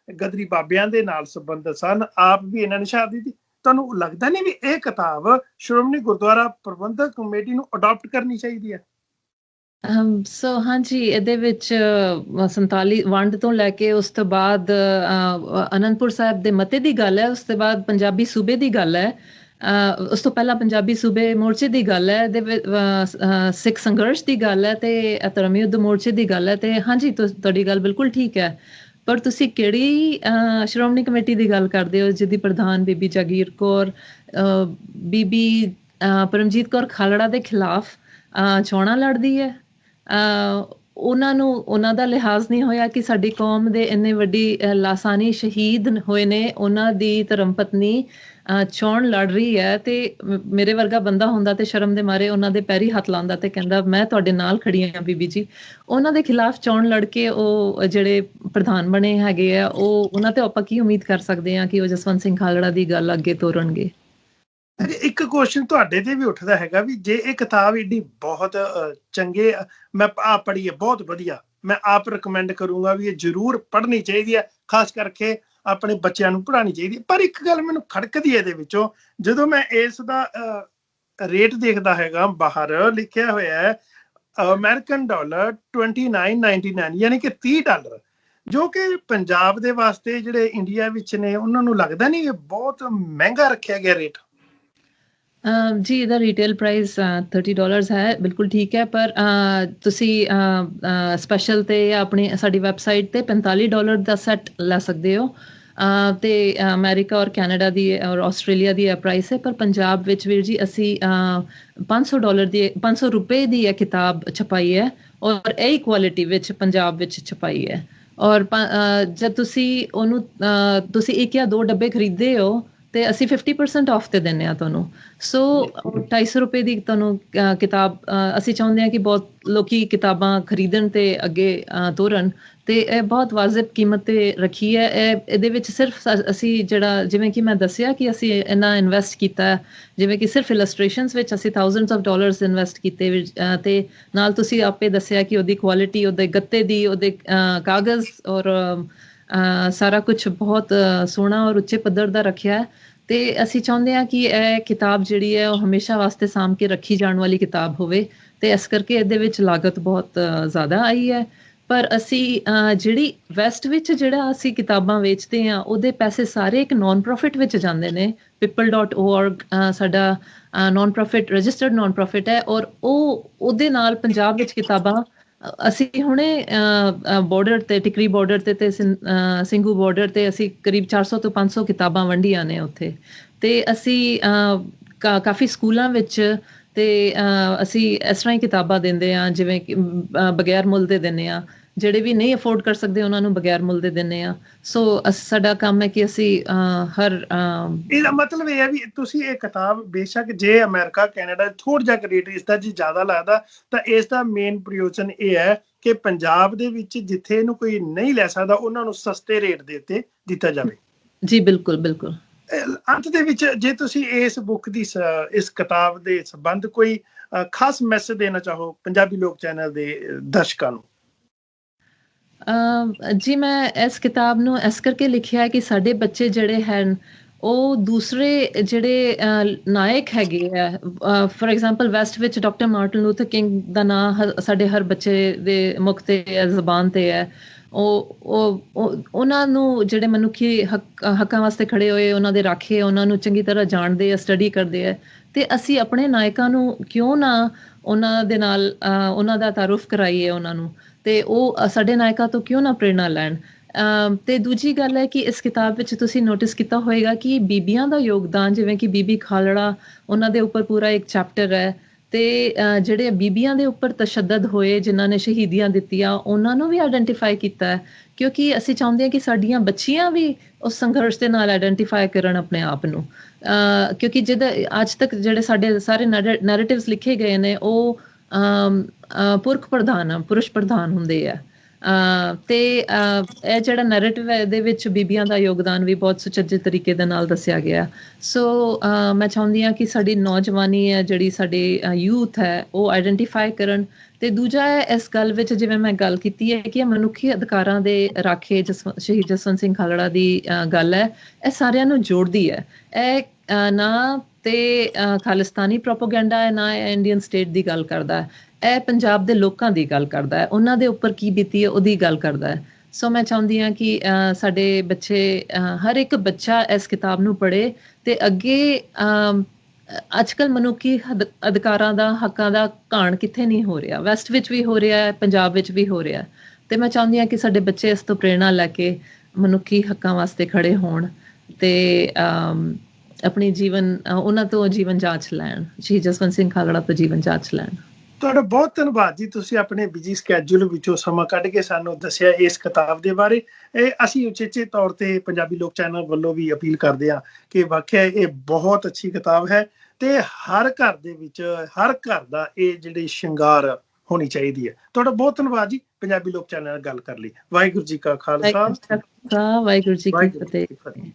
ਗਦਰੀ ਬਾਬਿਆਂ ਦੇ ਨਾਲ ਸੰਬੰਧਿਤ ਸਨ, ਆਪ ਵੀ ਇਹਨਾਂ ਨੇ ਸ਼ਹਾਦਤ ਦਿੱਤੀ। ਤੁਹਾਨੂੰ ਲੱਗਦਾ ਨਹੀਂ ਵੀ ਇਹ ਕਿਤਾਬ ਸ਼੍ਰੋਮਣੀ ਗੁਰਦੁਆਰਾ ਪ੍ਰਬੰਧਕ ਕਮੇਟੀ ਨੂੰ ਅਡਾਪਟ ਕਰਨੀ ਚਾਹੀਦੀ ਹੈ? ਸੋ ਹਾਂਜੀ, ਇਹਦੇ ਵਿੱਚ 47 ਵੰਡ ਤੋਂ ਲੈ ਕੇ ਉਸ ਤੋਂ ਬਾਅਦ ਅਨੰਦਪੁਰ ਸਾਹਿਬ ਦੇ ਮਤੇ ਦੀ ਗੱਲ ਹੈ, ਉਸ ਤੋਂ ਬਾਅਦ ਪੰਜਾਬੀ ਸੂਬੇ ਦੀ ਗੱਲ ਹੈ, ਉਸ ਤੋਂ ਪਹਿਲਾਂ ਪੰਜਾਬੀ ਸੂਬੇ ਮੋਰਚੇ ਦੀ ਗੱਲ ਹੈ, ਸਿੱਖ ਸੰਘਰਸ਼ ਦੀ ਗੱਲ ਹੈ ਤੇ ਧਰਮ ਯੁੱਧ ਮੋਰਚੇ ਦੀ ਗੱਲ ਹੈ। ਤੇ ਹਾਂਜੀ, ਤੁਹਾਡੀ ਗੱਲ ਬਿਲਕੁਲ ਠੀਕ ਹੈ, ਪਰ ਤੁਸੀਂ ਕਿਹੜੀ ਸ਼੍ਰੋਮਣੀ ਕਮੇਟੀ ਦੀ ਗੱਲ ਕਰਦੇ ਹੋ ਜਿਹਦੀ ਪ੍ਰਧਾਨ ਬੀਬੀ ਜਾਗੀਰ ਕੌਰ, ਬੀਬੀ ਪਰਮਜੀਤ ਕੌਰ ਖਾਲੜਾ ਦੇ ਖਿਲਾਫ ਚੋਣਾਂ ਲੜਦੀ ਹੈ? ਉਹਨਾਂ ਦਾ ਲਿਹਾਜ਼ ਨਹੀਂ ਹੋਇਆ ਕਿ ਸਾਡੀ ਕੌਮ ਦੇ ਇੰਨੇ ਵੱਡੀ ਲਾਸਾਨੀ ਸ਼ਹੀਦ ਹੋਏ ਨੇ, ਉਹਨਾਂ ਦੀ ਧਰਮ ਪਤਨੀ ਚੋਣ ਲੜ ਰਹੀ ਹੈ ਤੇ ਮੇਰੇ ਵਰਗਾ ਬੰਦਾ ਹੁੰਦਾ ਤੇ ਸ਼ਰਮ ਦੇ ਮਾਰੇ ਉਹਨਾਂ ਦੇ ਪੈਰੀ ਹੱਥ ਲਾਉਂਦਾ ਤੇ ਕਹਿੰਦਾ ਮੈਂ ਤੁਹਾਡੇ ਨਾਲ ਖੜੀ ਹਾਂ ਬੀਬੀ ਜੀ। ਉਹਨਾਂ ਦੇ ਖਿਲਾਫ ਚੋਣ ਲੜ ਕੇ ਉਹ ਜਿਹੜੇ ਪ੍ਰਧਾਨ ਬਣੇ ਹੈਗੇ ਆ, ਉਹ ਉਹਨਾਂ ਤੇ ਆਪਾਂ ਕੀ ਉਮੀਦ ਕਰ ਸਕਦੇ ਹਾਂ ਕਿ ਉਹ ਜਸਵੰਤ ਸਿੰਘ ਖਾਲੜਾ ਦੀ ਗੱਲ ਅੱਗੇ ਤੋਰਨਗੇ? ਇੱਕ ਕੁਐਸਚਨ ਤੁਹਾਡੇ ਤੇ ਵੀ ਉੱਠਦਾ ਹੈਗਾ ਵੀ ਜੇ ਇਹ ਕਿਤਾਬ ਏਡੀ ਬਹੁਤ ਚੰਗੇ, ਮੈਂ ਆਪ ਪੜ੍ਹੀ ਹੈ, ਬਹੁਤ ਵਧੀਆ, ਮੈਂ ਆਪ ਰਿਕਮੈਂਡ ਕਰੂੰਗਾ ਵੀ ਇਹ ਜ਼ਰੂਰ ਪੜ੍ਹਨੀ ਚਾਹੀਦੀ ਹੈ, ਖਾਸ ਕਰਕੇ ਆਪਣੇ ਬੱਚਿਆਂ ਨੂੰ ਪੜ੍ਹਾਉਣੀ ਚਾਹੀਦੀ ਹੈ। ਪਰ ਇੱਕ ਗੱਲ ਮੈਨੂੰ ਖੜਕਦੀ ਹੈ ਇਹਦੇ ਵਿੱਚੋਂ, ਜਦੋਂ ਮੈਂ ਇਸ ਦਾ ਰੇਟ ਦੇਖਦਾ ਹੈਗਾ, ਬਾਹਰ ਲਿਖਿਆ ਹੋਇਆ ਹੈ ਅਮਰੀਕਨ ਡਾਲਰ $29.99, ਯਾਨੀ ਕਿ $30, ਜੋ ਕਿ ਪੰਜਾਬ ਦੇ ਵਾਸਤੇ ਜਿਹੜੇ ਇੰਡੀਆ ਵਿੱਚ ਨੇ ਉਹਨਾਂ ਨੂੰ ਲੱਗਦਾ ਨਹੀਂ ਇਹ ਬਹੁਤ ਮਹਿੰਗਾ ਰੱਖਿਆ ਗਿਆ ਰੇਟ? ਜੀ, ਇਹਦਾ ਰੀਟੇਲ ਪ੍ਰਾਈਸ $30 ਹੈ, ਬਿਲਕੁਲ ਠੀਕ ਹੈ, ਪਰ ਤੁਸੀਂ ਸਪੈਸ਼ਲ ਤੇ ਆਪਣੀ ਸਾਡੀ ਵੈਬਸਾਈਟ ਤੇ $45 ਦਾ ਸੈੱਟ ਲੈ ਸਕਦੇ ਹੋ। ਤੇ ਅਮਰੀਕਾ ਔਰ ਕੈਨੇਡਾ ਦੀ ਔਰ ਆਸਟ੍ਰੇਲੀਆ ਦੀ ਇਹ ਪ੍ਰਾਈਸ ਹੈ, ਪਰ ਪੰਜਾਬ ਵਿੱਚ ਵੀਰ ਜੀ ਅਸੀਂ $500 ਦੀ ਇਹ ਕਿਤਾਬ ਛਪਾਈ ਹੈ ਔਰ ਇਹ ਕੁਆਲਿਟੀ ਵਿੱਚ ਪੰਜਾਬ ਵਿੱਚ ਛਪਾਈ ਹੈ। ਔਰ ਜਦ ਤੁਸੀਂ ਉਹਨੂੰ ਤੁਸੀਂ 1 ਜਾਂ 2 ਡੱਬੇ ਖਰੀਦਦੇ ਹੋ ਤੇ ਅਸੀਂ 50% ਆਫ ਤੇ ਦਿੰਦੇ ਆ ਤੁਹਾਨੂੰ। ਸੋ $250 ਦੀ ਤੁਹਾਨੂੰ ਕਿਤਾਬ, ਅਸੀਂ ਚਾਹੁੰਦੇ ਹਾਂ ਕਿ ਬਹੁਤ ਲੋਕੀ ਕਿਤਾਬਾਂ ਖਰੀਦਣ ਤੇ ਅੱਗੇ ਤੋਰਨ, ਤੇ ਇਹ ਬਹੁਤ ਵਾਜਿਬ ਕੀਮਤ ਤੇ ਰੱਖੀ ਹੈ। ਇਹਦੇ ਵਿੱਚ ਸਿਰਫ ਅਸੀਂ ਜਿਹੜਾ ਜਿਵੇਂ ਕਿ ਮੈਂ ਦੱਸਿਆ ਕਿ ਅਸੀਂ ਇਹਨਾਂ ਇਨਵੈਸਟ ਕੀਤਾ, ਜਿਵੇਂ ਕਿ ਸਿਰਫ ਇਲਸਟ੍ਰੇਸ਼ਨਸ ਵਿੱਚ ਅਸੀਂ ਥਾਊਜ਼ੈਂਡਸ ਆਫ ਡਾਲਰਸ ਇਨਵੈਸਟ ਕੀਤੇ, ਤੇ ਨਾਲ ਤੁਸੀਂ ਆਪੇ ਦੱਸਿਆ ਕਿ ਉਹਦੀ ਕੁਆਲਿਟੀ, ਉਹਦੇ ਗੱਤੇ ਦੀ, ਉਹਦੇ ਕਾਗਜ਼ ਔਰ ਸਾਰਾ ਕੁਝ ਬਹੁਤ ਸੋਹਣਾ ਔਰ ਉੱਚੇ ਪੱਧਰ ਦਾ ਰੱਖਿਆ ਹੈ। ਤੇ ਅਸੀਂ ਚਾਹੁੰਦੇ ਹਾਂ ਕਿ ਇਹ ਕਿਤਾਬ ਜਿਹੜੀ ਹੈ ਉਹ ਹਮੇਸ਼ਾ ਵਾਸਤੇ ਸਾਂਭ ਕੇ ਰੱਖੀ ਜਾਣ ਵਾਲੀ ਕਿਤਾਬ ਹੋਵੇ, ਤੇ ਇਸ ਕਰਕੇ ਇਹਦੇ ਵਿੱਚ ਲਾਗਤ ਬਹੁਤ ਜ਼ਿਆਦਾ ਆਈ ਹੈ। ਪਰ ਅਸੀਂ ਜਿਹੜੀ ਵੈਸਟ ਵਿੱਚ ਜਿਹੜਾ ਅਸੀਂ ਕਿਤਾਬਾਂ ਵੇਚਦੇ ਹਾਂ ਉਹਦੇ ਪੈਸੇ ਸਾਰੇ ਇੱਕ ਨੋਨ ਪ੍ਰੋਫਿਟ ਵਿੱਚ ਜਾਂਦੇ ਨੇ। people.org ਸਾਡਾ non profit registered non profit ਹੈ, ਔਰ ਉਹਦੇ ਨਾਲ ਪੰਜਾਬ ਵਿੱਚ ਕਿਤਾਬਾਂ ਅਸੀਂ ਹੁਣੇ ਬਾਰਡਰ ਤੇ, ਟਿਕਰੀ ਬਾਰਡਰ ਤੇ ਸਿੰਘੂ ਬਾਰਡਰ ਤੇ ਅਸੀਂ ਕਰੀਬ 400 ਤੋਂ 500 ਕਿਤਾਬਾਂ ਵੰਡੀਆਂ ਨੇ ਉੱਥੇ। ਤੇ ਅਸੀਂ ਕਾਫੀ ਸਕੂਲਾਂ ਵਿੱਚ ਤੇ ਅਸੀਂ ਇਸ ਤਰ੍ਹਾਂ ਹੀ ਕਿਤਾਬਾਂ ਦਿੰਦੇ ਹਾਂ, ਜਿਵੇਂ ਕਿ ਬਗੈਰ ਮੁੱਲ ਦੇ ਦਿੰਦੇ ਹਾਂ। ਜਿਹੜੇ ਵੀ ਨਹੀਂ ਅਫੋਰਡ ਕਰ ਸਕਦੇ ਉਹਨਾਂ ਨੂੰ ਬਗੈਰ ਮੁੱਲ ਦੇ ਦਿੰਦੇ ਹਾਂ। ਸੋ ਸਾਡਾ ਕੰਮ ਹੈ ਕਿ ਅਸੀਂ ਹਰ ਇਹਦਾ ਮਤਲਬ ਇਹ ਹੈ ਵੀ ਤੁਸੀਂ ਇਹ ਕਿਤਾਬ ਬੇਸ਼ੱਕ ਜੇ ਅਮਰੀਕਾ ਕੈਨੇਡਾ ਥੋੜਾ ਜਿਹਾ ਰੇਟ ਇਸ ਦਾ ਜੀ ਜ਼ਿਆਦਾ ਲੱਗਦਾ, ਤਾਂ ਇਸ ਦਾ ਮੇਨ ਪ੍ਰਯੋਜਨ ਇਹ ਹੈ ਕਿ ਪੰਜਾਬ ਦੇ ਵਿੱਚ ਜਿੱਥੇ ਇਹਨੂੰ ਕੋਈ ਨਹੀਂ ਲੈ ਸਕਦਾ ਉਹਨਾਂ ਨੂੰ ਸਸਤੇ ਰੇਟ ਦੇ ਉੱਤੇ ਦਿੱਤਾ ਜਾਵੇ। ਜੀ ਬਿਲਕੁਲ ਬਿਲਕੁਲ। ਅੰਤ ਦੇ ਵਿੱਚ ਜੇ ਤੁਸੀਂ ਇਸ ਬੁੱਕ ਦੀ, ਇਸ ਕਿਤਾਬ ਦੇ ਸੰਬੰਧ ਕੋਈ ਖਾਸ ਮੈਸੇਜ ਦੇਣਾ ਚਾਹੋ ਪੰਜਾਬੀ ਲੋਕ ਚੈਨਲ ਦੇ ਦਰਸ਼ਕਾਂ ਨੂੰ। ਜੀ ਮੈਂ ਇਸ ਕਿਤਾਬ ਨੂੰ ਇਸ ਕਰਕੇ ਲਿਖਿਆ ਕਿ ਸਾਡੇ ਬੱਚੇ ਜਿਹੜੇ ਹਨ ਉਹ ਦੂਸਰੇ ਜਿਹੜੇ ਨਾਇਕ ਹੈਗੇ ਆ, ਫॉर ਐਗਜ਼ਾਮਪਲ ਵੈਸਟ ਵਿੱਚ ਡਾਕਟਰ ਮਾਰਟਨ ਲੂਥਰ ਕਿੰਗ ਦਾ ਨਾਂ ਸਾਡੇ ਹਰ ਬੱਚੇ ਦੇ ਮੁਖ ਤੇ ਜ਼ਬਾਨ ਤੇ ਹੈ। ਉਹਨਾਂ ਨੂੰ ਜਿਹੜੇ ਮਨੁੱਖੀ ਹੱਕਾਂ ਵਾਸਤੇ ਖੜੇ ਹੋਏ, ਉਹਨਾਂ ਦੇ ਰਾਖੇ, ਉਹਨਾਂ ਨੂੰ ਚੰਗੀ ਤਰ੍ਹਾਂ ਜਾਣਦੇ ਆ, ਸਟੱਡੀ ਕਰਦੇ ਆ। ਤੇ ਅਸੀਂ ਆਪਣੇ ਨਾਇਕਾਂ ਨੂੰ ਕਿਉਂ ਨਾ ਉਹਨਾਂ ਦੇ ਨਾਲ ਉਹਨਾਂ ਦਾ ਤਾਰੁਫ ਕਰਾਈਏ ਉਹਨਾਂ ਨੂੰ, ਤੇ ਉਹ ਸਾਡੇ ਨਾਇਕਾਂ ਤੋਂ ਕਿਉਂ ਨਾ ਪ੍ਰੇਰਨਾ ਲੈਣ। ਤੇ ਦੂਜੀ ਗੱਲ ਹੈ ਕਿ ਇਸ ਕਿਤਾਬ ਵਿੱਚ ਤੁਸੀਂ ਨੋਟਿਸ ਕੀਤਾ ਹੋਏਗਾ ਕਿ ਬੀਬੀਆਂ ਦਾ ਯੋਗਦਾਨ, ਜਿਵੇਂ ਕਿ ਬੀਬੀ ਖਾਲੜਾ, ਉਹਨਾਂ ਦੇ ਉੱਪਰ ਪੂਰਾ ਇੱਕ ਚੈਪਟਰ ਹੈ। ਤੇ ਜਿਹੜੇ ਬੀਬੀਆਂ ਦੇ ਉੱਪਰ ਤਸ਼ੱਦਦ ਹੋਏ, ਜਿਨ੍ਹਾਂ ਨੇ ਸ਼ਹੀਦੀਆਂ ਦਿੱਤੀਆਂ, ਉਹਨਾਂ ਨੂੰ ਵੀ ਆਇਡੈਂਟੀਫਾਈ ਕੀਤਾ ਹੈ, ਕਿਉਂਕਿ ਅਸੀਂ ਚਾਹੁੰਦੇ ਹਾਂ ਕਿ ਸਾਡੀਆਂ ਬੱਚੀਆਂ ਵੀ ਉਸ ਸੰਘਰਸ਼ ਦੇ ਨਾਲ ਆਇਡੈਂਟੀਫਾਈ ਕਰਨ ਆਪਣੇ ਆਪ ਨੂੰ। ਕਿਉਂਕਿ ਜਿਹਦਾ ਅੱਜ ਤੱਕ ਜਿਹੜੇ ਸਾਡੇ ਸਾਰੇ ਨੈਰੇਟਿਵਸ ਲਿਖੇ ਗਏ ਨੇ ਉਹ ਪੁਰਖ ਪ੍ਰਧਾਨ, ਪੁਰਸ਼ ਪ੍ਰਧਾਨ ਹੁੰਦੇ ਆ। ਤੇ ਇਹ ਜਿਹੜਾ ਨੈਰੇਟਿਵ ਹੈ ਇਹਦੇ ਵਿੱਚ ਬੀਬੀਆਂ ਦਾ ਯੋਗਦਾਨ ਵੀ ਬਹੁਤ ਸੁਚੱਜੇ ਤਰੀਕੇ ਦੇ ਨਾਲ ਦੱਸਿਆ ਗਿਆ। ਸੋ ਮੈਂ ਚਾਹੁੰਦੀ ਹਾਂ ਕਿ ਸਾਡੀ ਨੌਜਵਾਨੀ ਹੈ, ਜਿਹੜੀ ਸਾਡੀ ਯੂਥ ਹੈ, ਉਹ ਆਇਡੈਂਟੀਫਾਈ ਕਰਨ। ਤੇ ਦੂਜਾ ਹੈ ਇਸ ਗੱਲ ਵਿੱਚ, ਜਿਵੇਂ ਮੈਂ ਗੱਲ ਕੀਤੀ ਹੈ ਕਿ ਮਨੁੱਖੀ ਅਧਿਕਾਰਾਂ ਦੇ ਰਾਖੇ ਸ਼ਹੀਦ ਜਸਵੰਤ ਸਿੰਘ ਖਾਲੜਾ ਦੀ ਗੱਲ ਹੈ, ਇਹ ਸਾਰਿਆਂ ਨੂੰ ਜੋੜਦੀ ਹੈ। ਇਹ ਨਾ ਤੇ ਖਾਲਿਸਤਾਨੀ ਪ੍ਰੋਪੋਗੈਂਡਾ ਹੈ, ਨਾ ਇਹ ਇੰਡੀਅਨ ਸਟੇਟ ਦੀ ਗੱਲ ਕਰਦਾ ਹੈ। ਇਹ ਪੰਜਾਬ ਦੇ ਲੋਕਾਂ ਦੀ ਗੱਲ ਕਰਦਾ ਹੈ, ਉਹਨਾਂ ਦੇ ਉੱਪਰ ਕੀ ਬੀਤੀ ਹੈ ਉਹਦੀ ਗੱਲ ਕਰਦਾ ਹੈ। ਸੋ ਮੈਂ ਚਾਹੁੰਦੀ ਹਾਂ ਕਿ ਸਾਡੇ ਬੱਚੇ, ਹਰ ਇੱਕ ਬੱਚਾ ਇਸ ਕਿਤਾਬ ਨੂੰ ਪੜ੍ਹੇ ਤੇ ਅੱਗੇ ਅੱਜ ਕੱਲ੍ਹ ਮਨੁੱਖੀ ਅਧਿਕਾਰਾਂ ਦਾ, ਹੱਕਾਂ ਦਾ ਘਾਣ ਕਿੱਥੇ ਨਹੀਂ ਹੋ ਰਿਹਾ, ਵੈਸਟ ਵਿੱਚ ਵੀ ਹੋ ਰਿਹਾ ਹੈ, ਪੰਜਾਬ ਵਿੱਚ ਵੀ ਹੋ ਰਿਹਾ। ਤੇ ਮੈਂ ਚਾਹੁੰਦੀ ਹਾਂ ਕਿ ਸਾਡੇ ਬੱਚੇ ਇਸ ਤੋਂ ਪ੍ਰੇਰਣਾ ਲੈ ਕੇ ਮਨੁੱਖੀ ਹੱਕਾਂ ਵਾਸਤੇ ਖੜੇ ਹੋਣ ਤੇ ਆਪਣੀ ਜੀਵਨ, ਉਹਨਾਂ ਤੋਂ ਜੀਵਨ ਜਾਂਚ ਲੈਣ, ਸ਼ਹੀਦ ਜਸਵੰਤ ਸਿੰਘ ਖਾਲੜਾ ਤੋਂ ਜੀਵਨ ਜਾਂਚ ਲੈਣ। ਤੁਹਾਡਾ ਬਹੁਤ ਧੰਨਵਾਦ ਜੀ, ਤੁਸੀਂ ਆਪਣੇ ਬਿਜੀ ਸਕੈਜੂਲ ਵਿੱਚੋਂ ਸਮਾਂ ਕੱਢ ਕੇ ਸਾਨੂੰ ਦੱਸਿਆ ਇਸ ਕਿਤਾਬ ਦੇ ਬਾਰੇ। ਇਹ ਅਸੀਂ ਉਚੇਚੇ ਤੌਰ ਤੇ ਪੰਜਾਬੀ ਲੋਕ ਚੈਨਲ ਵੱਲੋਂ ਵੀ ਅਪੀਲ ਕਰਦੇ ਹਾਂ ਕਿ ਵਾਕਿਆ ਇਹ ਬਹੁਤ ਅੱਛੀ ਕਿਤਾਬ ਹੈ ਤੇ ਹਰ ਘਰ ਦੇ ਵਿੱਚ, ਹਰ ਘਰ ਦਾ ਇਹ ਜਿਹੜੀ ਸ਼ਿੰਗਾਰ ਹੋਣੀ ਚਾਹੀਦੀ ਹੈ। ਤੁਹਾਡਾ ਬਹੁਤ ਧੰਨਵਾਦ ਜੀ ਪੰਜਾਬੀ ਲੋਕ ਚੈਨਲ ਨਾਲ ਗੱਲ ਕਰ ਲਈ। ਵਾਹਿਗੁਰੂ ਜੀ ਕਾ ਖਾਲਸਾ, ਵਾਹਿਗੁਰੂ ਜੀ ਕੀ ਫਤਿਹ।